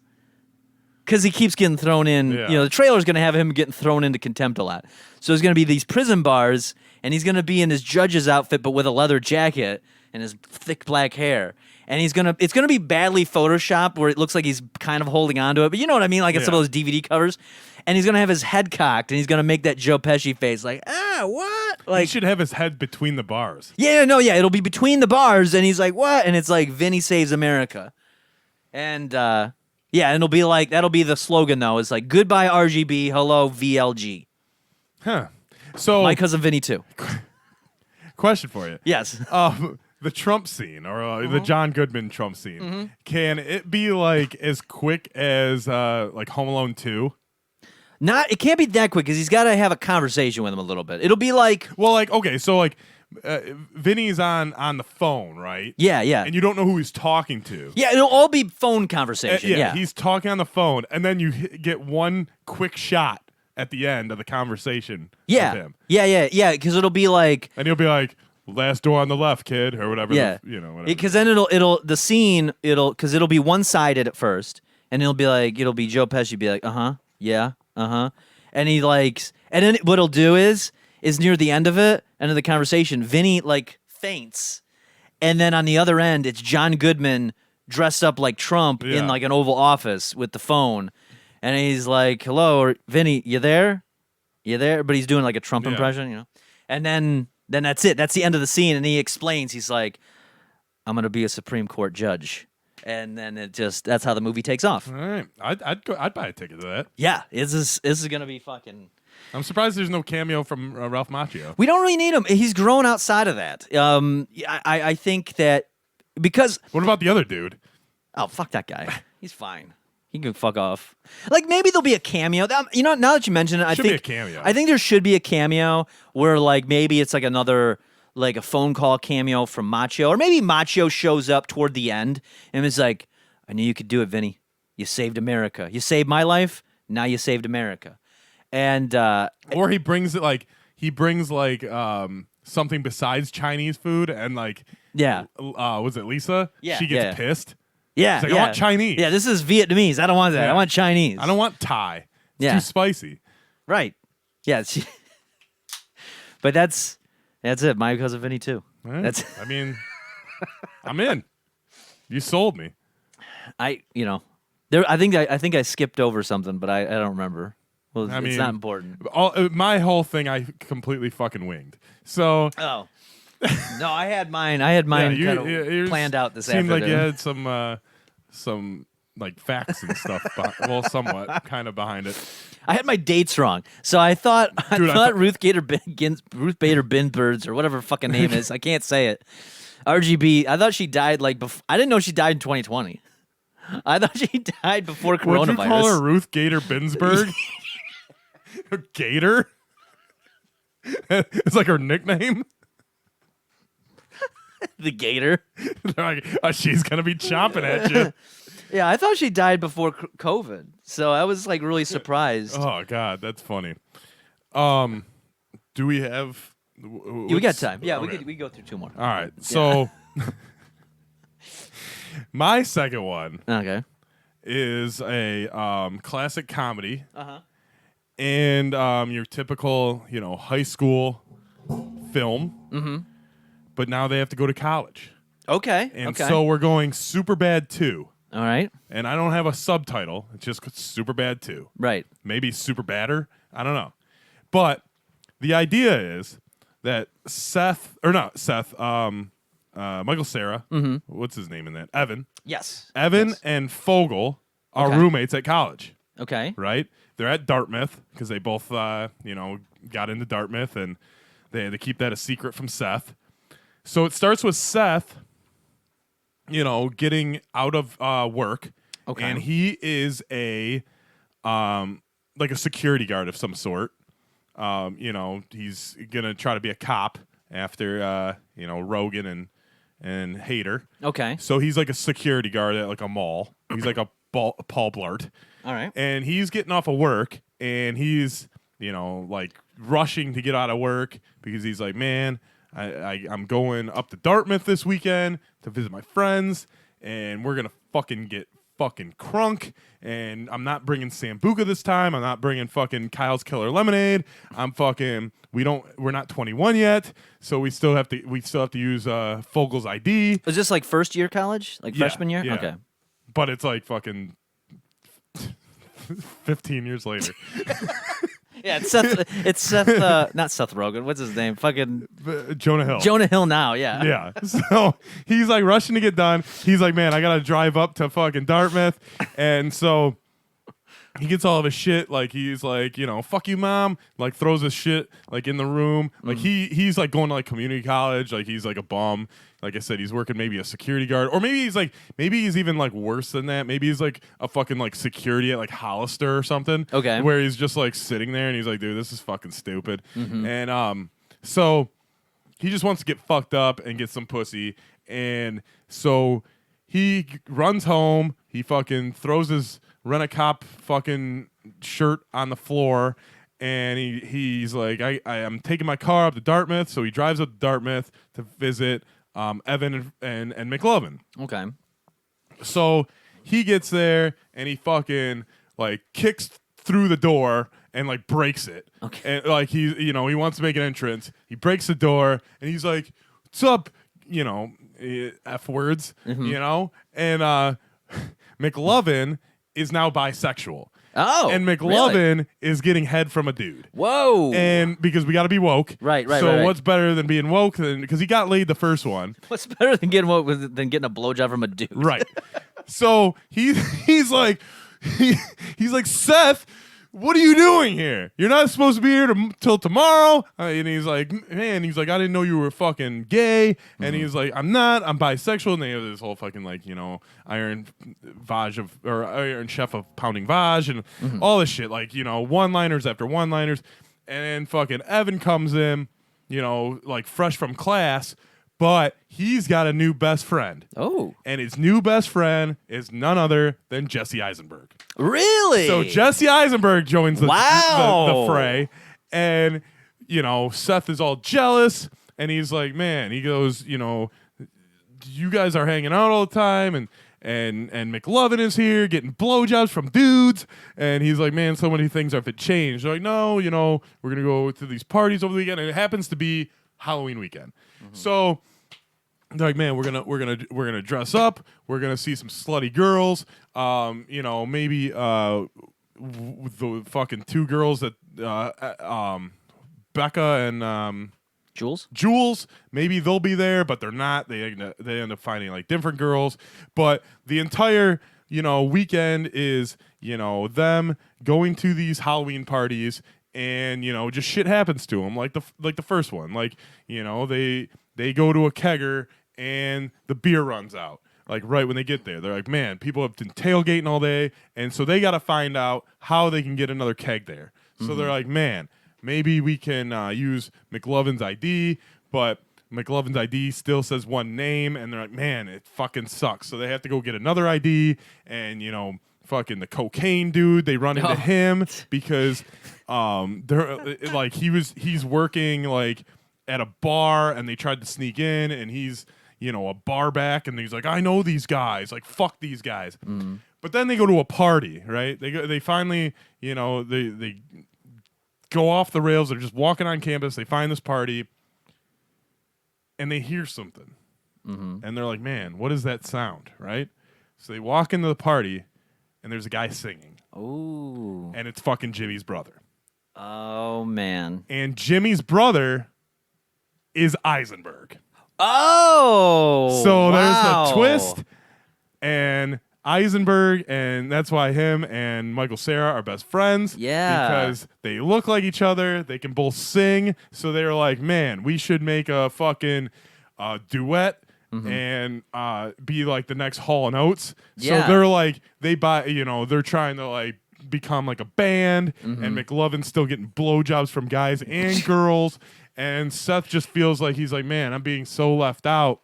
because he keeps getting thrown in. Yeah. The trailer's going to have him getting thrown into contempt a lot. So there's going to be these prison bars, and he's going to be in his judge's outfit but with a leather jacket and his thick black hair. And it's going to be badly photoshopped where it looks like he's kind of holding on to it. But you know what I mean? Like in some of those DVD covers. And he's going to have his head cocked, and he's going to make that Joe Pesci face like, what? Like, he should have his head between the bars. Yeah, it'll be between the bars, and he's like, what? And it's like, Vinny Saves America. And, and it'll be like, that'll be the slogan, though. It's like, goodbye RGB, hello VLG. Huh. So, My Cousin Vinny 2. Question for you. Yes. The Trump scene, or the John Goodman Trump scene, can it be like as quick as like Home Alone 2? It can't be that quick because he's got to have a conversation with him a little bit. It'll be like, well, like okay, so like Vinny's on the phone, right? Yeah, and you don't know who he's talking to. Yeah, it'll all be phone conversation. Yeah, he's talking on the phone, and then you get one quick shot at the end of the conversation. Yeah, with him. yeah, because it'll be like, and he'll be like, "Last door on the left, kid," or whatever. Yeah, whatever. Because then it'll be one-sided at first, and it'll be Joe Pesci be like, yeah. And he and then what he'll do is near the end of the conversation, Vinny faints, and then on the other end, it's John Goodman dressed up like Trump in like an Oval Office with the phone, and he's like, "Hello, Vinny, you there? You there?" But he's doing like a Trump impression, And then that's it. That's the end of the scene, and he explains. He's like, "I'm gonna be a Supreme Court judge." And then that's how the movie takes off. All right, I'd buy a ticket to that. Yeah, this is gonna be fucking. I'm surprised there's no cameo from Ralph Macchio. We don't really need him. He's grown outside of that. I think that because. What about the other dude? Oh, fuck that guy. He's fine. He can fuck off. Like maybe there'll be a cameo. Now that you mention it, Should be a cameo. I think there should be a cameo where like maybe it's like another. Like a phone call cameo from Macchio, or maybe Macchio shows up toward the end and is like, "I knew you could do it, Vinny. You saved America. You saved my life. Now you saved America." And or he brings something besides Chinese food, and like was it Lisa? Yeah, she gets pissed. Yeah, she's like, I want Chinese. Yeah, this is Vietnamese. I don't want that. Yeah. I want Chinese. I don't want Thai. It's too spicy. Right. Yeah. But that's it. My Cousin Vinny 2. Right. I mean, I'm in. You sold me. I think I skipped over something, but I don't remember. Well, it's not important. My whole thing, I completely fucking winged. So. Oh. No, I had mine. You planned out this seemed afternoon. Like you had some like facts and stuff. Somewhat kind of behind it. I had my dates wrong, so I thought Ruth Bader Ginsburg or whatever her fucking name is. I can't say it. RGB. I thought she died I didn't know she died in 2020. I thought she died before coronavirus. Would you call her Ruth Gator Binsberg? Gator? It's like her nickname. The Gator. They're like, she's gonna be chomping at you. Yeah, I thought she died before COVID, so I was really surprised. Oh God, that's funny. Do we have? We got time. Yeah, okay. we go through two more. All right, so my second one, is a classic comedy, and your typical high school film, but now they have to go to college. Okay, and so we're going Superbad 2. All right. And I don't have a subtitle. It's just Superbad 2. Right. Maybe Super Badder. I don't know. But the idea is that Michael Cera, what's his name in that? Evan. Yes. Evan Yes. and Fogel are Okay. roommates at college, Okay. right? They're at Dartmouth because they both, got into Dartmouth and they had to keep that a secret from Seth. So it starts with Seth, getting out of work. Okay. And he is a security guard of some sort. He's gonna try to be a cop after Rogan and Hader. Okay. So he's like a security guard at like a mall. He's like a Paul Blart. All right. And he's getting off of work and he's, rushing to get out of work because he's like, man, I'm going up to Dartmouth this weekend to visit my friends and we're going to fucking get fucking crunk, and I'm not bringing Sambuca this time. I'm not bringing fucking Kyle's Killer Lemonade. We're not 21 yet, so we still have to use Fogel's ID. Is this like first year college? Like freshman year? Yeah. Okay. But it's like fucking 15 years later. Yeah, it's Seth not Seth Rogen. What's his name? Fucking Jonah Hill. Jonah Hill now, yeah. Yeah. So he's like rushing to get done. He's like, man, I got to drive up to fucking Dartmouth. And so he gets all of his shit. Like, he's like, fuck you, mom. Like, throws his shit, like, in the room. Like, he's, like, going to, like, community college. Like, he's, like, a bum. Like I said, he's working maybe a security guard. Or maybe he's even, like, worse than that. Maybe he's, like, a fucking, like, security at, like, Hollister or something. Okay. Where he's just, like, sitting there and he's like, dude, this is fucking stupid. And, so he just wants to get fucked up and get some pussy. And so he runs home. He fucking throws his Rent-A-Cop fucking shirt on the floor. And he's like, I'm taking my car up to Dartmouth. So he drives up to Dartmouth to visit Evan and McLovin. Okay. So he gets there and he fucking like kicks through the door and like breaks it. Okay. And like he wants to make an entrance. He breaks the door and he's like, "What's up?" F words. And McLovin is now bisexual. Oh. And McLovin is getting head from a dude. Whoa. And because we got to be woke. Right. So right. what's better than being woke? Because he got laid the first one. What's better than getting a blowjob from a dude? Right. So he's like, Seth, what are you doing here? You're not supposed to be here till tomorrow. And he's like, man, I didn't know you were fucking gay. And he's like, I'm not. I'm bisexual. And they have this whole fucking Iron Chef of pounding vaj and all this shit. Like, one-liners after one-liners. And then fucking Evan comes in, like fresh from class. But he's got a new best friend. Oh. And his new best friend is none other than Jesse Eisenberg. Really? So Jesse Eisenberg joins the fray. And, Seth is all jealous. And he's like, man, he goes, you guys are hanging out all the time. And McLovin is here getting blowjobs from dudes. And he's like, man, so many things have changed. They're like, no, we're going to go to these parties over the weekend. And it happens to be Halloween weekend. So they're like, man, we're gonna dress up. We're gonna see some slutty girls. Maybe the fucking two girls that Becca and Jules. Maybe they'll be there, but they're not. They end up finding like different girls. But the entire weekend is them going to these Halloween parties. And just shit happens to them, like the first one. Like they go to a kegger and the beer runs out. Like right when they get there, they're like, man, people have been tailgating all day, and so they got to find out how they can get another keg there. So they're like, man, maybe we can use McLovin's ID, but McLovin's ID still says one name, and they're like, man, it fucking sucks. So they have to go get another ID, and fucking the cocaine dude, they run into him because they're like he's working like at a bar and they tried to sneak in and he's a bar back and he's like, I know these guys, like fuck these guys. But then they go to a party, right? They finally they go off the rails. They're just walking on campus. They find this party and they hear something and they're like, man, what is that sound, right? So they walk into the party, and there's a guy singing, Ooh. and it's fucking Jimmy's brother. Oh man. And Jimmy's brother is Eisenberg. Oh. So wow. there's a twist, and Eisenberg, and that's why him and Michael Cera are best friends. Yeah. Because they look like each other. They can both sing. So they were like, man, we should make a fucking duet and be like the next Hall & Oates. Yeah. So they're like, they're trying to like become like a band, and McLovin's still getting blowjobs from guys and girls. And Seth just feels like he's like, man, I'm being so left out.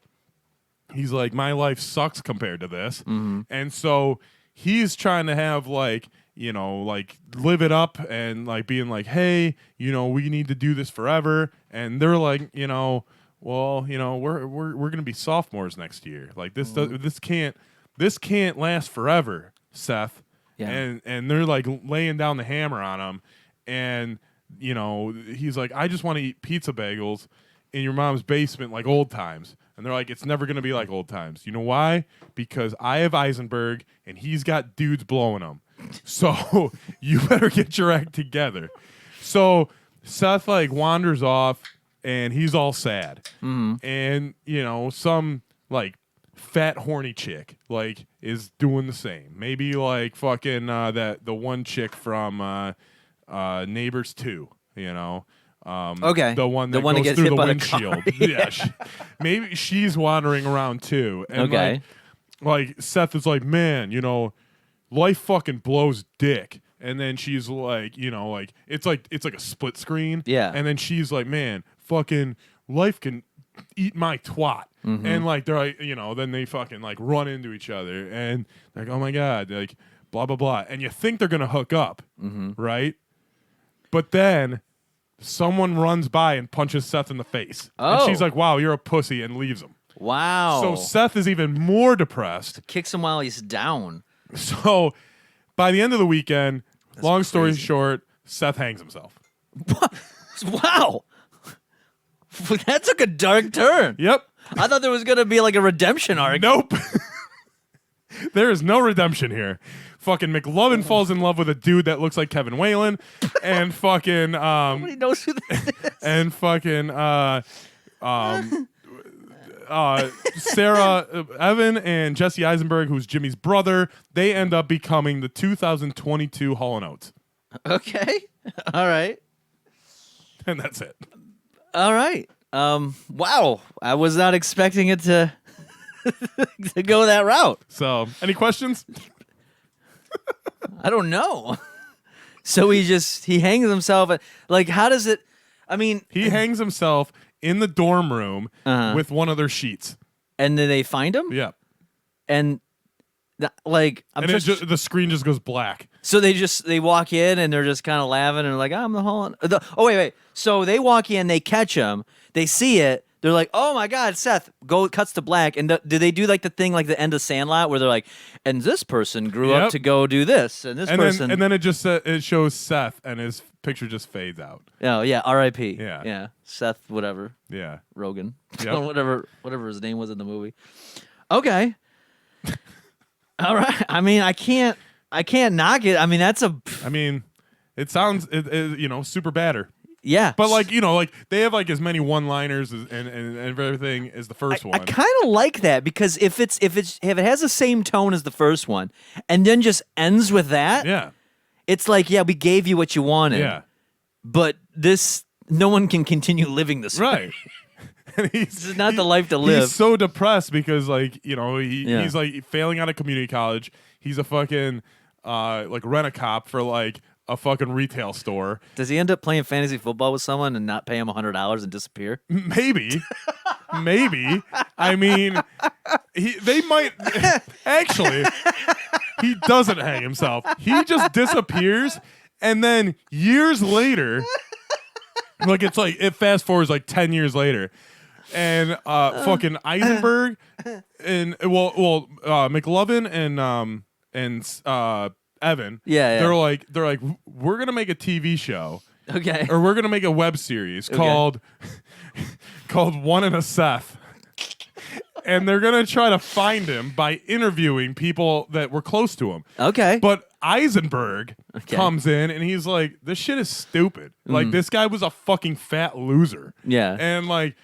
He's like, my life sucks compared to this. And so he's trying to have like, like live it up and like being like, hey, we need to do this forever. And they're like, well, we're going to be sophomores next year. Like this can't last forever, Seth. Yeah. And they're like laying down the hammer on him. And, he's like, I just want to eat pizza bagels in your mom's basement like old times. And they're like, it's never going to be like old times. You know why? Because I have Eisenberg, and he's got dudes blowing him. So you better get your act together. So Seth, like, wanders off, and he's all sad. And, some, like, fat, horny chick, like, is doing the same. Maybe, like, fucking the one chick from Neighbors 2, Okay. The one that that goes gets through hit the by windshield. The car. Yeah. Maybe she's wandering around too. And Okay. like Seth is like, man, life fucking blows dick. And then she's like, it's like a split screen. Yeah. And then she's like, man, fucking life can eat my twat. And like they're like, then they fucking like run into each other and like, oh my God, like blah blah blah. And you think they're gonna hook up, right? But then someone runs by and punches Seth in the face. And Oh. she's like, wow, you're a pussy, and leaves him. Wow. So Seth is even more depressed. Kicks him while he's down. So by the end of the weekend, long story crazy. short, Seth hangs himself. Wow. That took a dark turn. Yep. I thought there was going to be like a redemption arc. Nope. There is no redemption here. Fucking McLovin falls in love with a dude that looks like Kevin Whalen, and fucking Nobody knows who this is. and fucking Sarah Evan and Jesse Eisenberg, who's Jimmy's brother, they end up becoming the 2022 Hall & Oates. Okay. All right. And that's it. All right. Wow. I was not expecting it to to go that route. So, any questions? I don't know. So he hangs himself. Like, how does it? I mean, He hangs himself in the dorm room with one of their sheets. and then they find him, Yeah. and like I'm And just. the screen just goes black. So they walk in and they're just kind of laughing and like, I'm the Holland. Oh wait. So they walk in, they catch him, they see it, they're like, oh my God, Seth. Cuts to black, and do they do like the thing like the end of Sandlot where they're like, and this person grew up Yep. to go do this, and this person. And then it just it shows Seth, and his picture just fades out. Oh yeah, R.I.P. Yeah. Seth, whatever, Yeah. Rogan, Yep. whatever his name was in the movie. Okay. All right. I mean, I can't knock it. I mean, I mean, it sounds super badder. yeah. But like they have like as many one-liners and everything as the first I one. kind of like that because if it has the same tone as the first one and then just ends with that, Yeah. it's like, yeah, we gave you what you wanted. Yeah. But no one can continue living this way. Right. And This is not the life to live. He's so depressed because he's like failing out of community college. He's a fucking like rent-a-cop for like a fucking retail store. Does he end up playing fantasy football with someone and not pay him $100 and disappear? Maybe. I mean, they might actually. He doesn't hang himself. He just disappears, and then years later, like it fast forwards like 10 years later, and fucking Eisenberg and McLovin and Evan. Yeah. They're like we're gonna make a TV show. Okay. Or we're gonna make a web series called One and a Seth. and they're gonna try to find him by interviewing people that were close to him. Okay. But Eisenberg Okay. comes in and he's like, "This shit is stupid. Like this guy was a fucking fat loser." Yeah. And like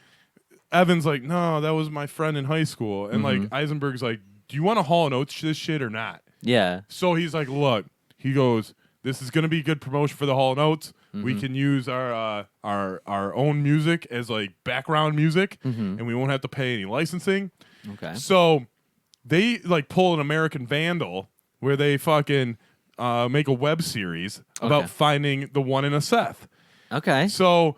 Evan's like, "No, that was my friend in high school." And like Eisenberg's like, "Do you want to Hall & Oates this shit or not?" Yeah. So he's like, "Look," he goes, "This is gonna be good promotion for the Hall & Oates. We can use our own music as like background music, and we won't have to pay any licensing." Okay. So they like pull an American Vandal where they fucking make a web series about Okay. finding the one in a Seth. Okay. So,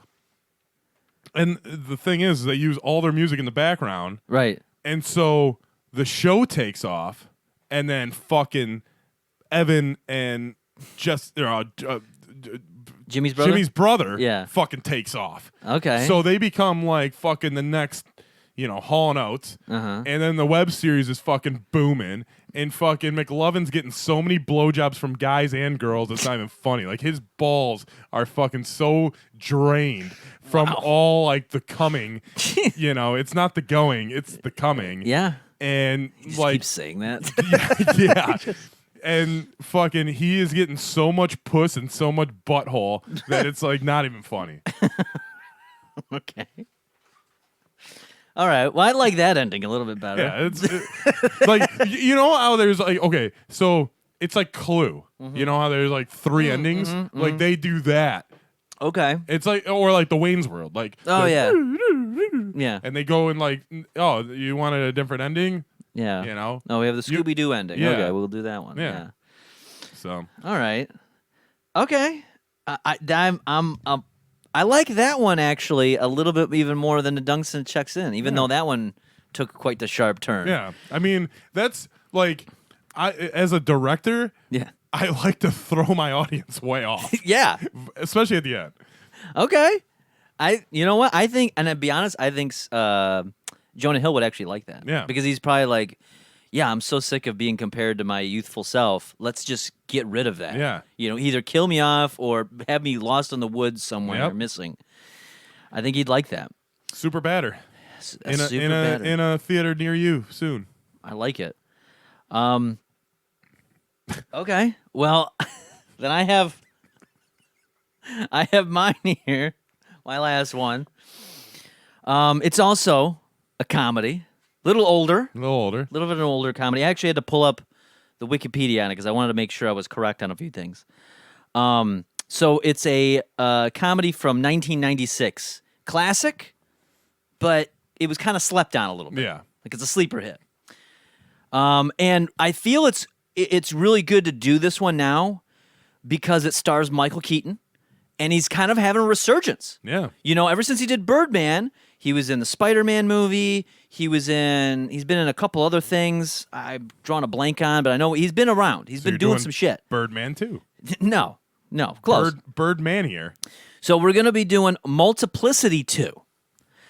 and the thing is, they use all their music in the background, Right. and so the show takes off, and then fucking Evan and just Jimmy's brother. Jimmy's brother Yeah. fucking takes off. Okay. So they become like fucking the next, Hall & Oates. Uh-huh. And then the web series is fucking booming. And fucking McLovin's getting so many blowjobs from guys and girls, it's not even funny. Like his balls are fucking so drained from all like the coming. It's not the going, it's the coming. Yeah. And Just like keep saying that. yeah. And fucking he is getting so much puss and so much butthole that it's like not even funny. Okay. All right. Well, I like that ending a little bit better. Yeah, like you know how there's like okay, so it's like Clue. You know how there's like 3 endings? Like they do that. Okay. It's like or like the Wayne's World. Like Oh, the- yeah. Yeah. And they go and like, oh, you wanted a different ending? Yeah. You know? No, we have the Scooby Doo ending. Yeah. Okay, we'll do that one. Yeah. So All right. Okay. I like that one actually a little bit even more than the Dunson Checks In, even though that one took quite the sharp turn. yeah. I mean, that's like I as a director, Yeah. I like to throw my audience way off. Yeah. Especially at the end. Okay. You know what? I think, and to be honest, I think Jonah Hill would actually like that. Yeah. Because he's probably like, yeah, I'm so sick of being compared to my youthful self. Let's just get rid of that. Yeah. Either kill me off or have me lost in the woods somewhere Yep. or missing. I think he'd like that. Super batter. A super batter. In a theater near you soon. I like it. Okay. Well, then I have mine here. My last one. It's also a comedy. Little older. A little older. Little bit of an older comedy. I actually had to pull up the Wikipedia on it because I wanted to make sure I was correct on a few things. So it's a comedy from 1996. Classic, but it was kind of slept on a little bit. Yeah. Like it's a sleeper hit. And I feel it's really good to do this one now because it stars Michael Keaton, and he's kind of having a resurgence. Yeah. Ever since he did Birdman, he was in the Spider-Man movie. He's been in a couple other things I've drawn a blank on, but I know he's been around. He's been doing some shit. Birdman too. No, close. Birdman here. So we're going to be doing Multiplicity 2.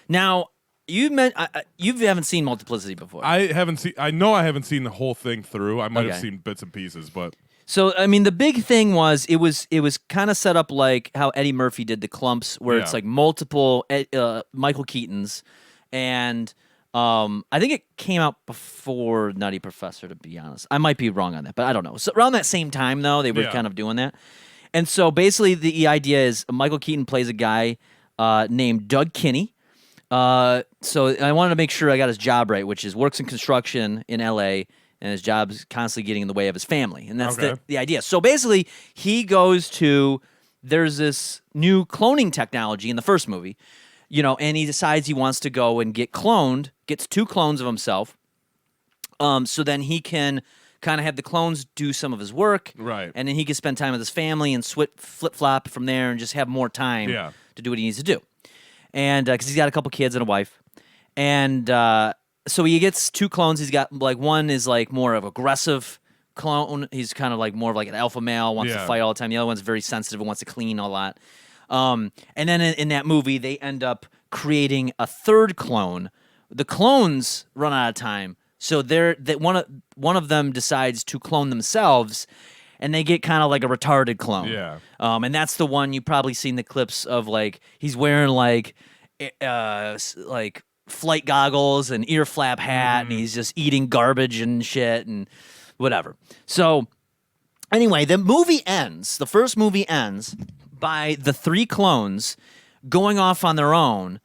Now, you haven't seen Multiplicity before. I know I haven't seen the whole thing through. I might have Okay. seen bits and pieces, but So I mean, the big thing was it was kind of set up like how Eddie Murphy did the Clumps, where it's Yeah. like multiple Michael Keatons, and I think it came out before Nutty Professor. To be honest, I might be wrong on that, but I don't know. So around that same time, though, they were Yeah. kind of doing that, and so basically the idea is Michael Keaton plays a guy named Doug Kinney. So I wanted to make sure I got his job right, which is works in construction in L.A., and his job's constantly getting in the way of his family. And that's Okay. the idea. So basically, he goes to, there's this new cloning technology in the first movie, and he decides he wants to go and get cloned, gets 2 clones of himself, so then he can kind of have the clones do some of his work, Right. and then he can spend time with his family and flip-flop from there and just have more time Yeah. to do what he needs to do. And because he's got a couple kids and a wife. And so he gets 2 clones. He's got like one is like more of aggressive clone. He's kind of like more of like an alpha male, wants to Yeah. fight all the time. The other one's very sensitive and wants to clean a lot. And then in that movie, they end up creating a 3rd clone. The clones run out of time, so one of them decides to clone themselves, and they get kind of like a retarded clone. Yeah. And that's the one you've probably seen the clips of, like he's wearing like flight goggles and ear flap hat, and he's just eating garbage and shit and whatever. So anyway, the movie ends. The first movie ends by the 3 clones going off on their own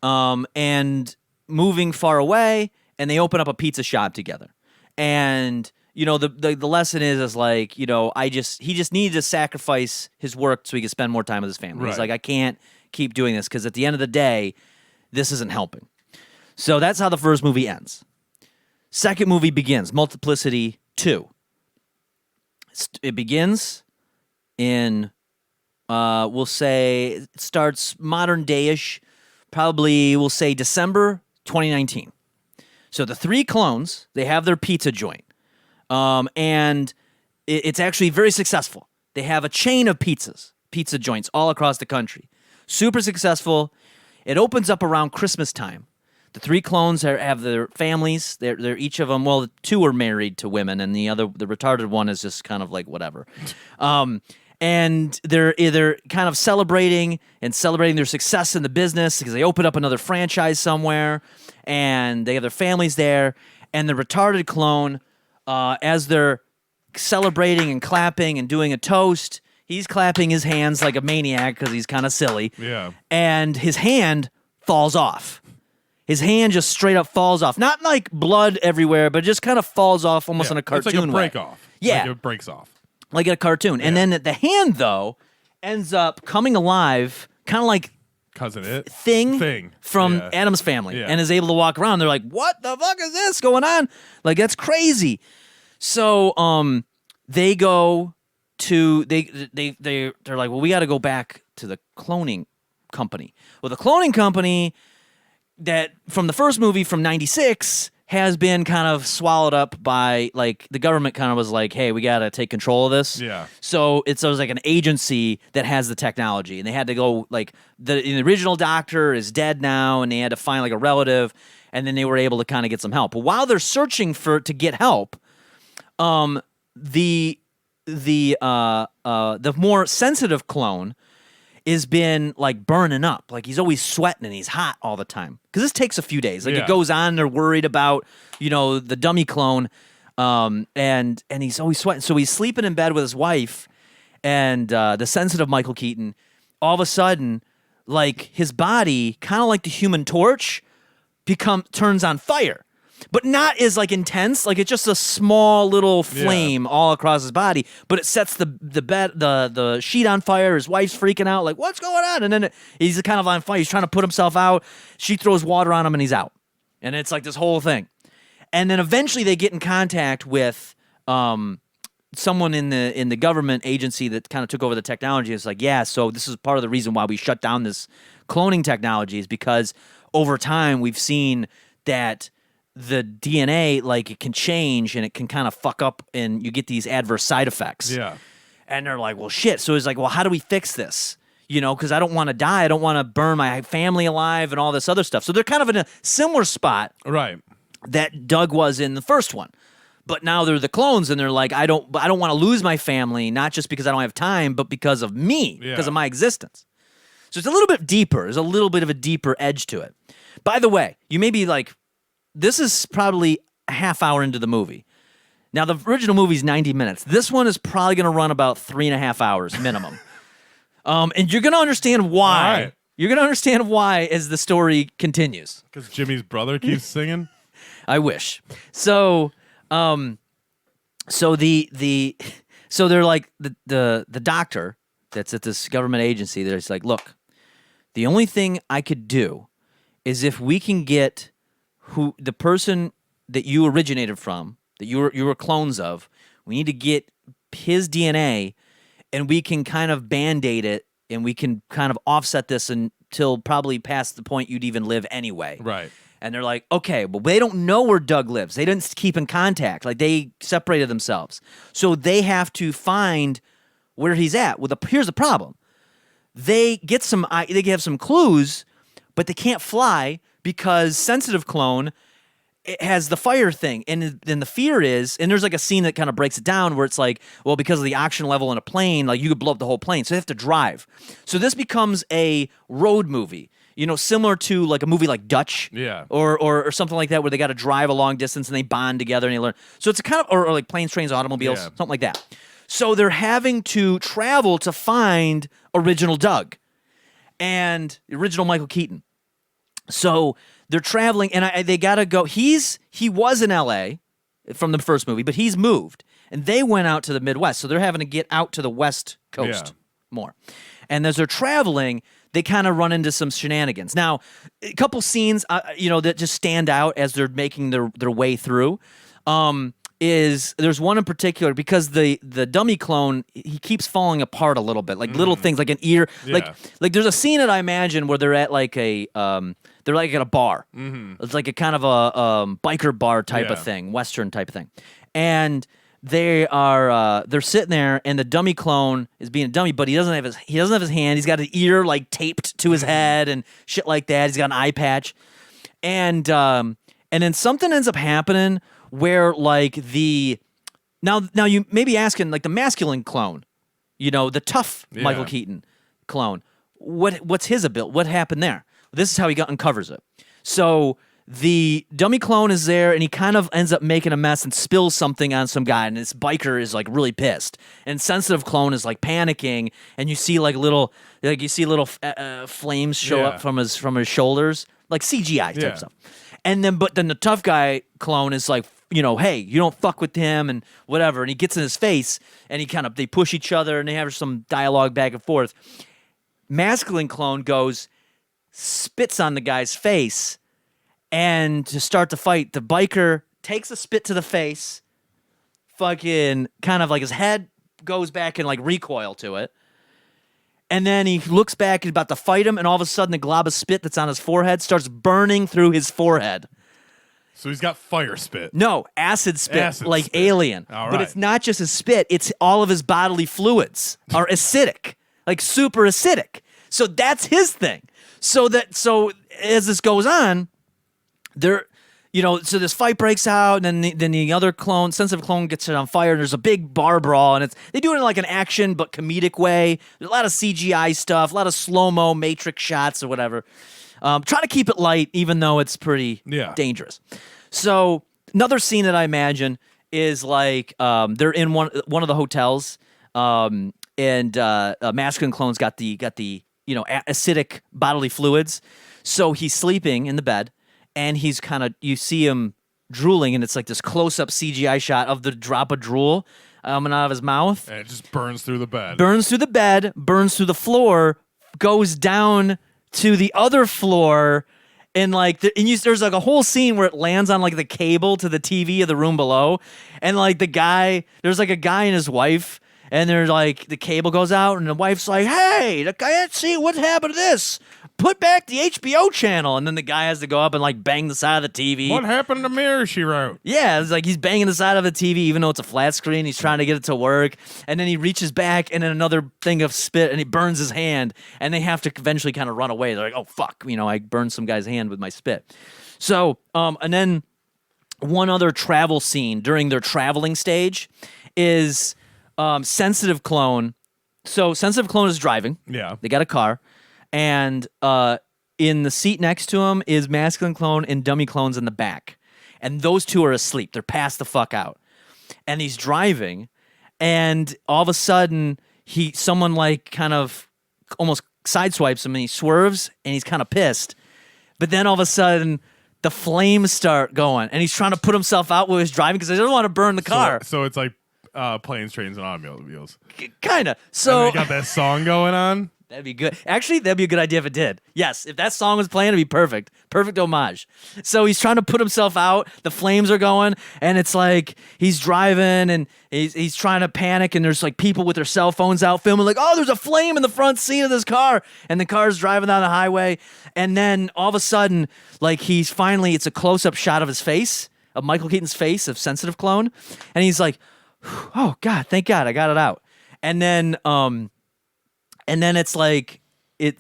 and moving far away, and they open up a pizza shop together. And you know, the lesson is like, you know, he just needed to sacrifice his work so he could spend more time with his family. He's Right. like, I can't keep doing this because at the end of the day, this isn't helping. So that's how the first movie ends. Second movie begins, Multiplicity 2. It begins in, we'll say, it starts modern day-ish, probably we'll say December 2019. So the 3 clones, they have their pizza joint. And it's actually very successful. They have a chain of pizza joints all across the country. Super successful. It opens up around Christmas time. The 3 clones have their families. They're each of them. Well, the 2 are married to women, and the retarded one is just kind of like whatever. And they're either kind of celebrating their success in the business because they open up another franchise somewhere, and they have their families there. And the retarded clone, as they're celebrating and clapping and doing a toast, he's clapping his hands like a maniac because he's kind of silly. Yeah. And his hand falls off. His hand just straight up falls off. Not like blood everywhere, but just kind of falls off almost in a cartoon It's like a way. break off. Yeah. Like it breaks off. Like in a cartoon. And then the hand, though, ends up coming alive, kind of like Cousin It. Thing from Yeah. Addams Family, Yeah. and is able to walk around. They're like, what the fuck is this going on? Like, that's crazy. So they go to they're like, well, we got to go back to the cloning company. Well, the cloning company that from the first movie from 96 has been kind of swallowed up by, like, the government kind of was like, hey, we got to take control of this. Yeah. So it was like an agency that has the technology, and they had to go, like, the original doctor is dead now, and they had to find like a relative, and then they were able to kind of get some help. But while they're searching to get help, the more sensitive clone is been like burning up. Like he's always sweating and he's hot all the time. Because this takes a few days. Like Yeah. it goes on, they're worried about, you know, the dummy clone. And he's always sweating. So he's sleeping in bed with his wife and the sensitive Michael Keaton. All of a sudden, like his body, kind of like the Human Torch, turns on fire. But not as like intense, like it's just a small little flame all across his body. But it sets the sheet on fire. His wife's freaking out, like what's going on? And then he's kind of on fire. He's trying to put himself out. She throws water on him, and he's out. And it's like this whole thing. And then eventually they get in contact with someone in the government agency that kind of took over the technology. It's like, yeah, so this is part of the reason why we shut down this cloning technology is because over time we've seen that the DNA, like, it can change and it can kind of fuck up and you get these adverse side effects. Yeah. And they're like, well, shit. So it's like, well, how do we fix this? You know, because I don't want to die. I don't want to burn my family alive and all this other stuff. So they're kind of in a similar spot Right. that Doug was in the first one. But now they're the clones and they're like, I don't want to lose my family, not just because I don't have time, but because of me, because of my existence. So it's a little bit deeper. There's a little bit of a deeper edge to it. By the way, you may be like, this is probably a half hour into the movie. Now, the original movie is 90 minutes. This one is probably going to run about 3.5 hours minimum. And you're going to understand why. All right. You're going to understand why as the story continues. Because Jimmy's brother keeps singing. I wish. So they're like the doctor that's at this government agency. That's like, look, the only thing I could do is if we can get the person that you originated from, that you were clones of, we need to get his DNA, and we can kind of band-aid it, and we can kind of offset this until probably past the point you'd even live anyway. Right. And they're like, okay, well, they don't know where Doug lives. They didn't keep in contact. Like, they separated themselves. So they have to find where he's at. Well, here's the problem. They have some clues, but they can't fly because sensitive clone, it has the fire thing. And the fear is, and there's like a scene that kind of breaks it down where it's like, well, because of the oxygen level in a plane, like you could blow up the whole plane. So they have to drive. So this becomes a road movie. similar to like a movie like Dutch, Yeah. or something like that, where they got to drive a long distance and they bond together and they learn. So it's a kind of, or like Planes, Trains, Automobiles, Yeah. something like that. So they're having to travel to find original Doug and the original Michael Keaton. So they're traveling, and they gotta go. He was in L.A. from the first movie, but he's moved, and they went out to the Midwest. So they're having to get out to the West Coast Yeah. more. And as they're traveling, they kind of run into some shenanigans. Now, a couple scenes, that just stand out as they're making their way through. Is there's one in particular because the dummy clone, he keeps falling apart a little bit, like little things, like an ear, Yeah. like there's a scene that I imagine where they're at like they're like at a bar. It's like a kind of a biker bar type of Yeah. thing, Western type of thing, and they're sitting there, and the dummy clone is being a dummy, but he doesn't have his hand. He's got an ear like taped to his head and shit like that. He's got an eye patch, and then something ends up happening where like now you may be asking, like, the masculine clone, the tough Michael Yeah. Keaton clone, what's his ability? What happened there? This is how he uncovers it. So the dummy clone is there, and he kind of ends up making a mess and spills something on some guy, and this biker is like really pissed. And sensitive clone is like panicking, and you see like little flames show Yeah. up from his shoulders, like CGI type Yeah. stuff. And then the tough guy clone is like, hey, you don't fuck with him and whatever. And he gets in his face, and they push each other, and they have some dialogue back and forth. Masculine clone goes, spits on the guy's face, and to start the fight, the biker takes a spit to the face, fucking kind of like his head goes back and like recoil to it. And then he looks back, he's about to fight him, and all of a sudden the glob of spit that's on his forehead starts burning through his forehead. So he's got fire spit. No, acid spit, Acid like spit. Alien. All But right. it's not just his spit, it's all of his bodily fluids are acidic, like super acidic. So that's his thing. So as this goes on, so this fight breaks out, and then the other clone, sensitive clone, gets it on fire, and there's a big bar brawl, and they do it in like an action but comedic way. There's a lot of CGI stuff, a lot of slow-mo Matrix shots or whatever. Trying to keep it light, even though it's pretty dangerous. So another scene that I imagine is like they're in one of the hotels, and masculine clone's got the acidic bodily fluids, so he's sleeping in the bed, and he's you see him drooling, and it's like this close-up CGI shot of the drop of drool coming out of his mouth. And it just burns through the bed. Burns through the bed, burns through the floor, goes down to the other floor, and there's like a whole scene where it lands on like the cable to the TV of the room below, and like there's like a guy and his wife, and they're like, the cable goes out, and the wife's like, "Hey, I can't see what happened to this. Put back the HBO channel." And then the guy has to go up and like bang the side of the TV. What happened to Mirror, she wrote? Yeah, it's like he's banging the side of the TV, even though it's a flat screen. He's trying to get it to work. And then he reaches back, and then another thing of spit, and he burns his hand. And they have to eventually kind of run away. They're like, "Oh, fuck, I burned some guy's hand with my spit." So, and then one other travel scene during their traveling stage is sensitive clone. So, sensitive clone is driving. Yeah. They got a car. And in the seat next to him is masculine clone and dummy clones in the back. And those two are asleep. They're passed the fuck out. And he's driving, and all of a sudden, someone like kind of almost sideswipes him, and he swerves, and he's kind of pissed. But then all of a sudden, the flames start going, and he's trying to put himself out while he's driving because he doesn't want to burn the car. So it's like Planes, Trains, and Automobiles. Kind of. And So they got that song going on. that'd be good. Actually, that'd be a good idea if it did. Yes, if that song was playing, it'd be perfect. Perfect homage. So he's trying to put himself out. The flames are going, and it's like he's driving, and he's trying to panic, and there's like people with their cell phones out filming, like, "Oh, there's a flame in the front seat of this car," and the car's driving down the highway, and then all of a sudden, like it's a close-up shot of his face, of Michael Keaton's face, of sensitive clone, and he's like, "Oh God, thank God, I got it out," and then it's like it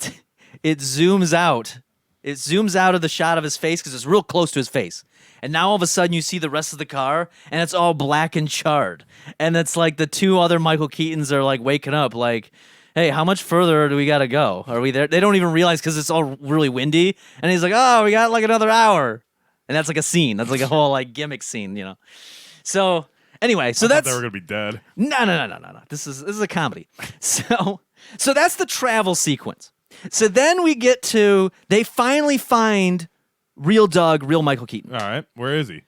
zooms out. It zooms out of the shot of his face because it's real close to his face. And now all of a sudden you see the rest of the car, and it's all black and charred. And it's like the two other Michael Keatons are like waking up, like, hey, how much further do we got to go? Are we there? They don't even realize because it's all really windy. And he's like, oh, we got like another hour. And that's like a scene. That's like a whole like gimmick scene, you know. So anyway, so I thought that's they were gonna be dead. no. This is a comedy. So that's the travel sequence. So then we get to they finally find real Doug, real Michael Keaton. All right, where is he?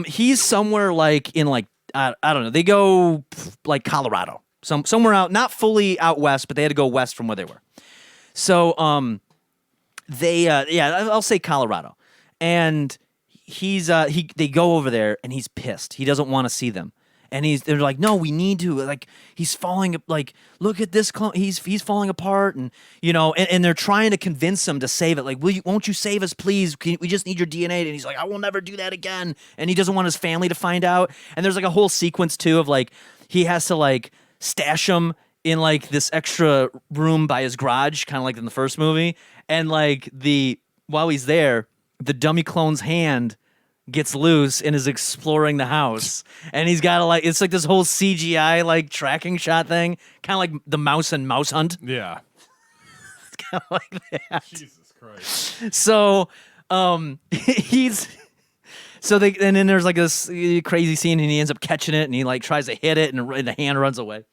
He's somewhere like in like I don't know. They go like Colorado, somewhere out, not fully out west, but they had to go west from where they were. So I'll say Colorado, and they go over there and he's pissed. He doesn't want to see them. And they're like, no, we need to, like, he's falling, like, look at this clone, he's falling apart, and you know, and they're trying to convince him to save it, like, won't you save us, please? We just need your DNA. And he's like, I will never do that again. And he doesn't want his family to find out. And there's like a whole sequence too of like he has to like stash him in like this extra room by his garage, kind of like in the first movie. And like while he's there, the dummy clone's hand gets loose and is exploring the house, and he's got to like it's like this whole CGI like tracking shot thing, kind of like the Mouse and Mouse Hunt. Yeah. It's kind of like that. Jesus Christ. So he's so they and then there's like this crazy scene, and he ends up catching it, and he like tries to hit it, and the hand runs away.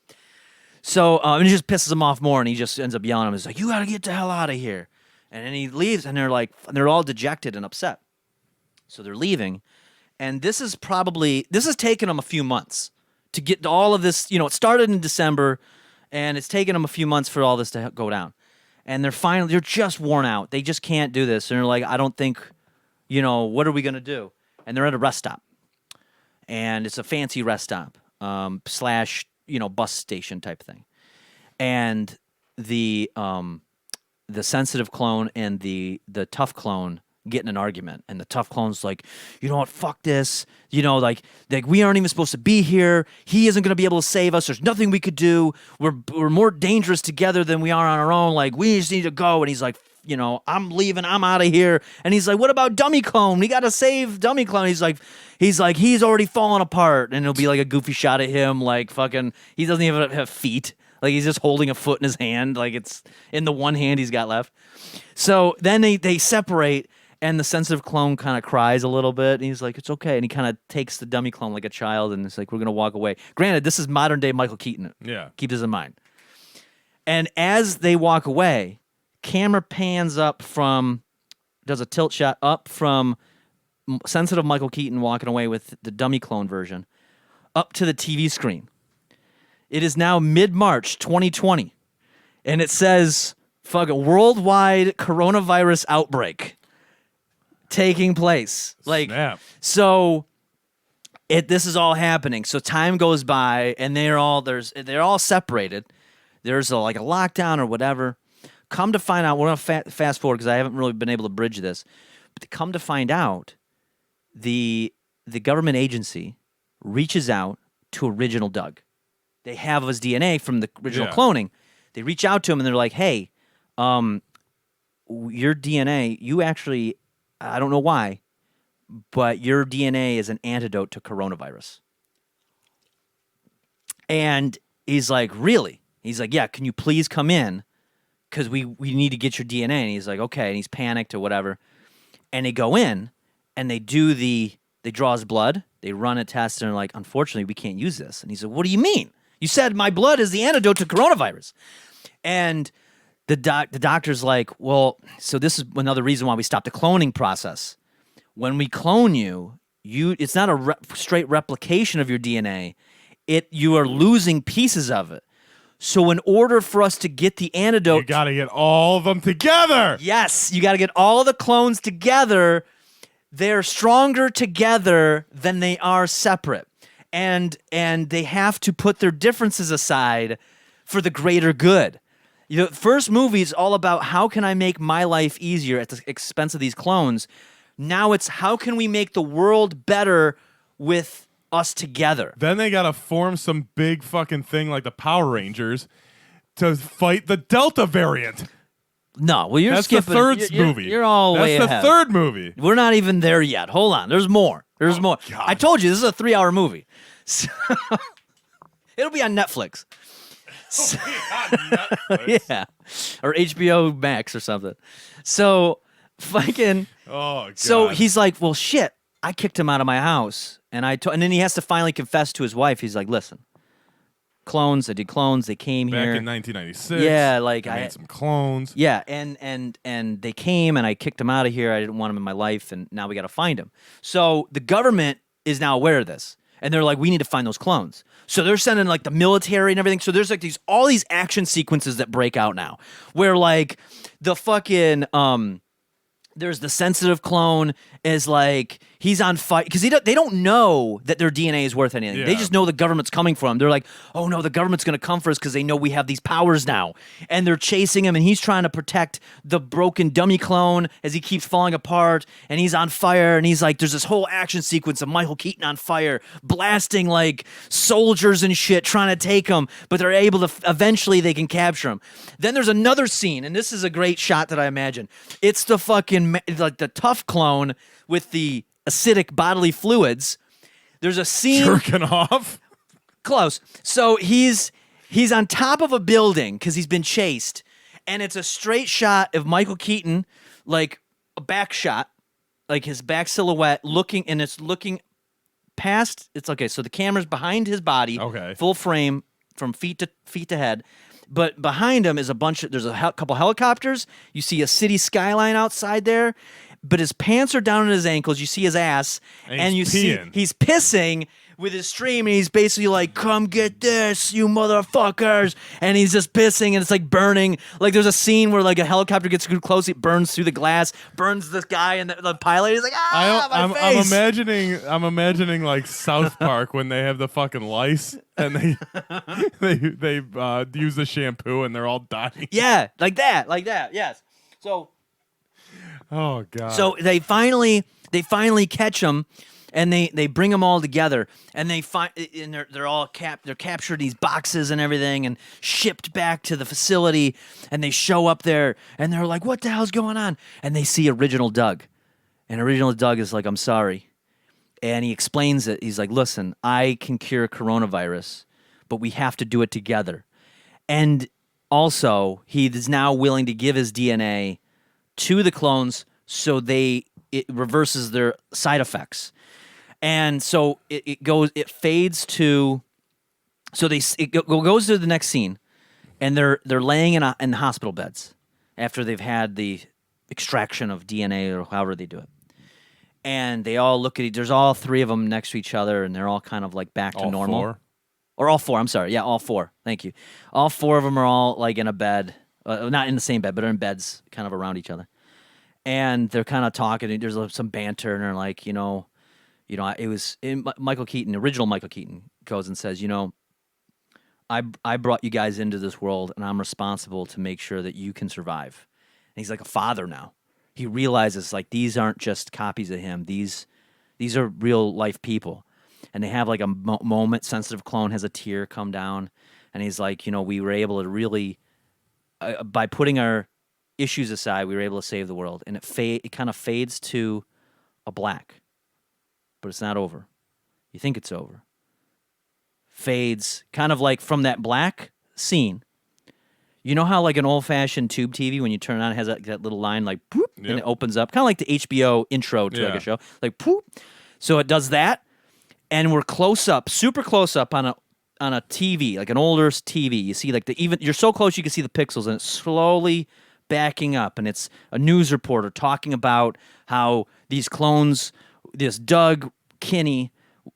So and it just pisses him off more, and he just ends up yelling at him. He's like, you got to get the hell out of here. And then he leaves, and they're all dejected and upset. So they're leaving, and this has taken them a few months to get all of this. You know, it started in December, and it's taken them a few months for all this to go down. And they're just worn out. They just can't do this. And they're like, I don't think, you know, what are we gonna do? And they're at a rest stop, and it's a fancy rest stop slash, you know, bus station type thing. And the sensitive clone and the tough clone get in an argument, and the tough clone's like, you know what, fuck this, you know, like we aren't even supposed to be here. He isn't going to be able to save us. There's nothing we could do. We're more dangerous together than we are on our own. Like, we just need to go. And he's like, you know, I'm leaving. I'm out of here. And he's like, what about Dummy Clone? We got to save Dummy Clone. He's like, he's already fallen apart. And it'll be like a goofy shot at him, like fucking, he doesn't even have feet. Like, he's just holding a foot in his hand. Like, it's in the one hand he's got left. So then they separate, and the sensitive clone kind of cries a little bit, and he's like, it's okay. And he kind of takes the dummy clone like a child, and it's like, we're going to walk away. Granted, this is modern day Michael Keaton. Yeah. Keep this in mind. And as they walk away, camera pans up does a tilt shot up from sensitive Michael Keaton walking away with the dummy clone version up to the TV screen. It is now mid-March 2020, and it says, fucking worldwide coronavirus outbreak taking place. Like, Snap. so this is all happening. So time goes by, and they're all separated. There's like a lockdown or whatever. Come to find out, we're going to fast forward because I haven't really been able to bridge this. But come to find out, the government agency reaches out to original Doug. They have his DNA from the original cloning. They reach out to him, and they're like, hey, your DNA, you actually, I don't know why, but your DNA is an antidote to coronavirus. And he's like, really? He's like, yeah, can you please come in? Because we need to get your DNA. And he's like, okay. And he's panicked or whatever. And they go in, and they draw his blood. They run a test, and they're like, unfortunately, we can't use this. And he said, what do you mean? You said my blood is the antidote to coronavirus. And the doctor's like, well, so this is another reason why we stopped the cloning process. When we clone you, it's not a straight replication of your DNA. You are losing pieces of it. So in order for us to get the antidote, You got to get all of them together. yes, you got to get all the clones together. They're stronger together than they are separate. And they have to put their differences aside for the greater good. You know, first movie is all about how can I make my life easier at the expense of these clones. Now it's how can we make the world better with us together. Then they got to form some big fucking thing like the Power Rangers to fight the Delta variant. No, well, you're That's skipping. the third movie. You're all way That's ahead. the third movie. We're not even there yet. Hold on. There's more. There's more. God. I told you this is a 3-hour movie. So it'll be on Netflix. Yeah, or HBO Max or something. So fucking. Oh, God. So he's like, well, shit. I kicked him out of my house, and and then he has to finally confess to his wife. He's like, listen, clones. I did clones. They came back here in 1996. Yeah, like I I made some clones. Yeah, and they came, and I kicked him out of here. I didn't want him in my life, and now we got to find him. So the government is now aware of this, and they're like, we need to find those clones. So they're sending like the military and everything. So there's like all these action sequences that break out now, where like the fucking there's the sensitive clone is like he's on fire because they don't know that their DNA is worth anything. Yeah. They just know the government's coming for them. They're like, oh no, the government's going to come for us because they know we have these powers now. And they're chasing him, and he's trying to protect the broken dummy clone as he keeps falling apart, and he's on fire, and he's like, there's this whole action sequence of Michael Keaton on fire, blasting like soldiers and shit, trying to take him, but they're able to, eventually they can capture him. Then there's another scene, and this is a great shot that I imagine. It's the fucking, like the tough clone with the acidic bodily fluids. There's a scene Jerking off. close. So he's on top of a building because he's been chased, and it's a straight shot of Michael Keaton, like a back shot, like his back silhouette looking, and it's looking past. It's okay. So the camera's behind his body, Okay. full frame from feet to head. But behind him is there's a couple helicopters. You see a city skyline outside there, but his pants are down at his ankles. You see his ass, And you he's see peeing. he's pissing with his stream, and he's basically like, come get this, you motherfuckers. And he's just pissing, and it's like burning. Like there's a scene where like a helicopter gets too close, it burns through the glass, burns this guy, and the pilot is like, my face. I'm imagining like South Park when they have the fucking lice and they use the shampoo and they're all dying. Yeah, like that, yes. So Oh, God. So they finally catch him, and they bring them all together, and they're all captured in these boxes and everything, and shipped back to the facility, and they show up there, and they're like, what the hell's going on? And they see Original Doug, and Original Doug is like, I'm sorry, and he explains it. He's like, listen, I can cure coronavirus, but we have to do it together, and also he is now willing to give his DNA to the clones so it reverses their side effects. And so it fades to, so it goes to the next scene, and they're laying in hospital beds after they've had the extraction of DNA or however they do it. And they all look at there's all three of them next to each other, and they're all kind of like back to all normal. four? Or all four, I'm sorry. Yeah, all four. Thank you. All four of them are all like in a bed, not in the same bed, but they're in beds kind of around each other. And they're kind of talking. There's some banter, and they're like, it was Michael Keaton, original Michael Keaton, goes and says, I brought you guys into this world, and I'm responsible to make sure that you can survive. And he's like a father now. He realizes like these aren't just copies of him. These are real life people. And they have like a moment. Sensitive clone has a tear come down, and he's like, we were able to really, by putting our issues aside, we were able to save the world. And it kind of fades to a black, but it's not over. You think it's over. Fades kind of like from that black scene. You know how like an old-fashioned tube TV, when you turn it on, it has that little line like poop, and it opens up, kind of like the HBO intro to like a show, like poop. So it does that, and we're close up, super close up on a TV, like an older TV. You see like you're so close you can see the pixels, and it's slowly backing up, and it's a news reporter talking about how these clones, this Doug Kinney,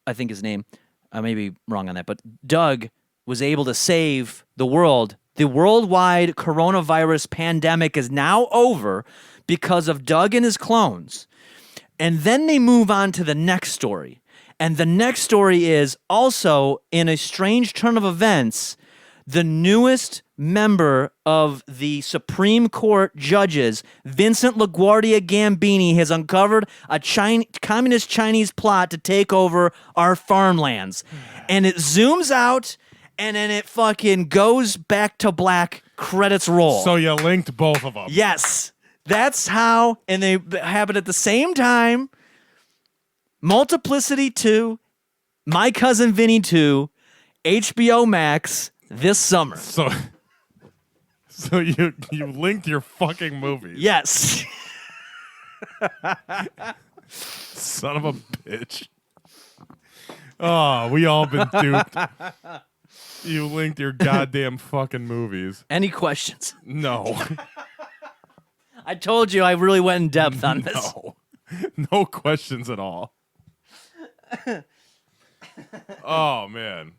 I think his name, I may be wrong on that, but Doug was able to save the world. The worldwide coronavirus pandemic is now over because of Doug and his clones. And then they move on to the next story. And the next story is also, in a strange turn of events, the newest member of the Supreme Court judges, Vincent LaGuardia Gambini, has uncovered a communist Chinese plot to take over our farmlands. And it zooms out, and then it fucking goes back to black, credits roll. So you linked both of them. Yes. That's how, and they happen at the same time. Multiplicity 2, My Cousin Vinny 2, HBO Max, this summer. So you linked your fucking movies. Yes. Son of a bitch. Oh, we all been duped. You linked your goddamn fucking movies. Any questions? No. I told you I really went in depth on this. No. No questions at all. Oh, man.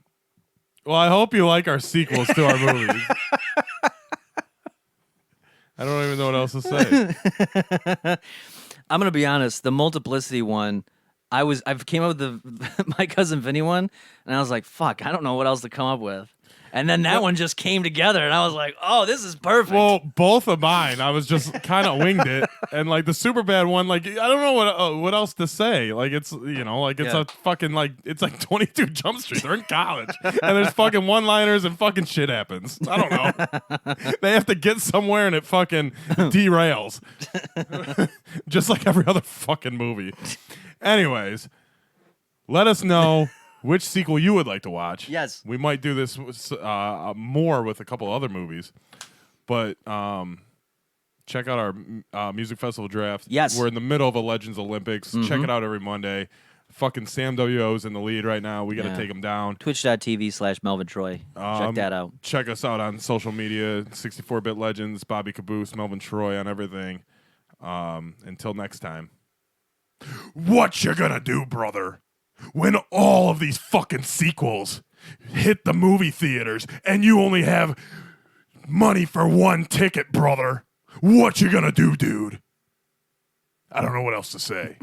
Well, I hope you like our sequels to our movies. I don't even know what else to say. I'm gonna be honest. The Multiplicity one, I've came up with the My Cousin Vinny one, and I was like, fuck, I don't know what else to come up with. And then that one just came together, and I was like, oh, this is perfect. Well, both of mine, I was just kind of winged it, and like the Superbad one, like I don't know what else to say. Like it's Yeah. a fucking it's like 22 Jump Street. They're in college, and there's fucking one-liners and fucking shit happens. I don't know. They have to get somewhere, and it fucking derails, just like every other fucking movie. Anyways, let us know which sequel you would like to watch. Yes. We might do this more with a couple other movies. But check out our music festival draft. Yes. We're in the middle of a Legends Olympics. Check it out every Monday. Fucking Sam W.O.'s in the lead right now. We got to Yeah. take him down. Twitch.tv/Melvin Troy. Check that out. Check us out on social media. 64-Bit Legends, Bobby Caboose, Melvin Troy on everything. Until next time. What you gonna do, brother? When all of these fucking sequels hit the movie theaters and you only have money for one ticket, brother, what you gonna do, dude? I don't know what else to say.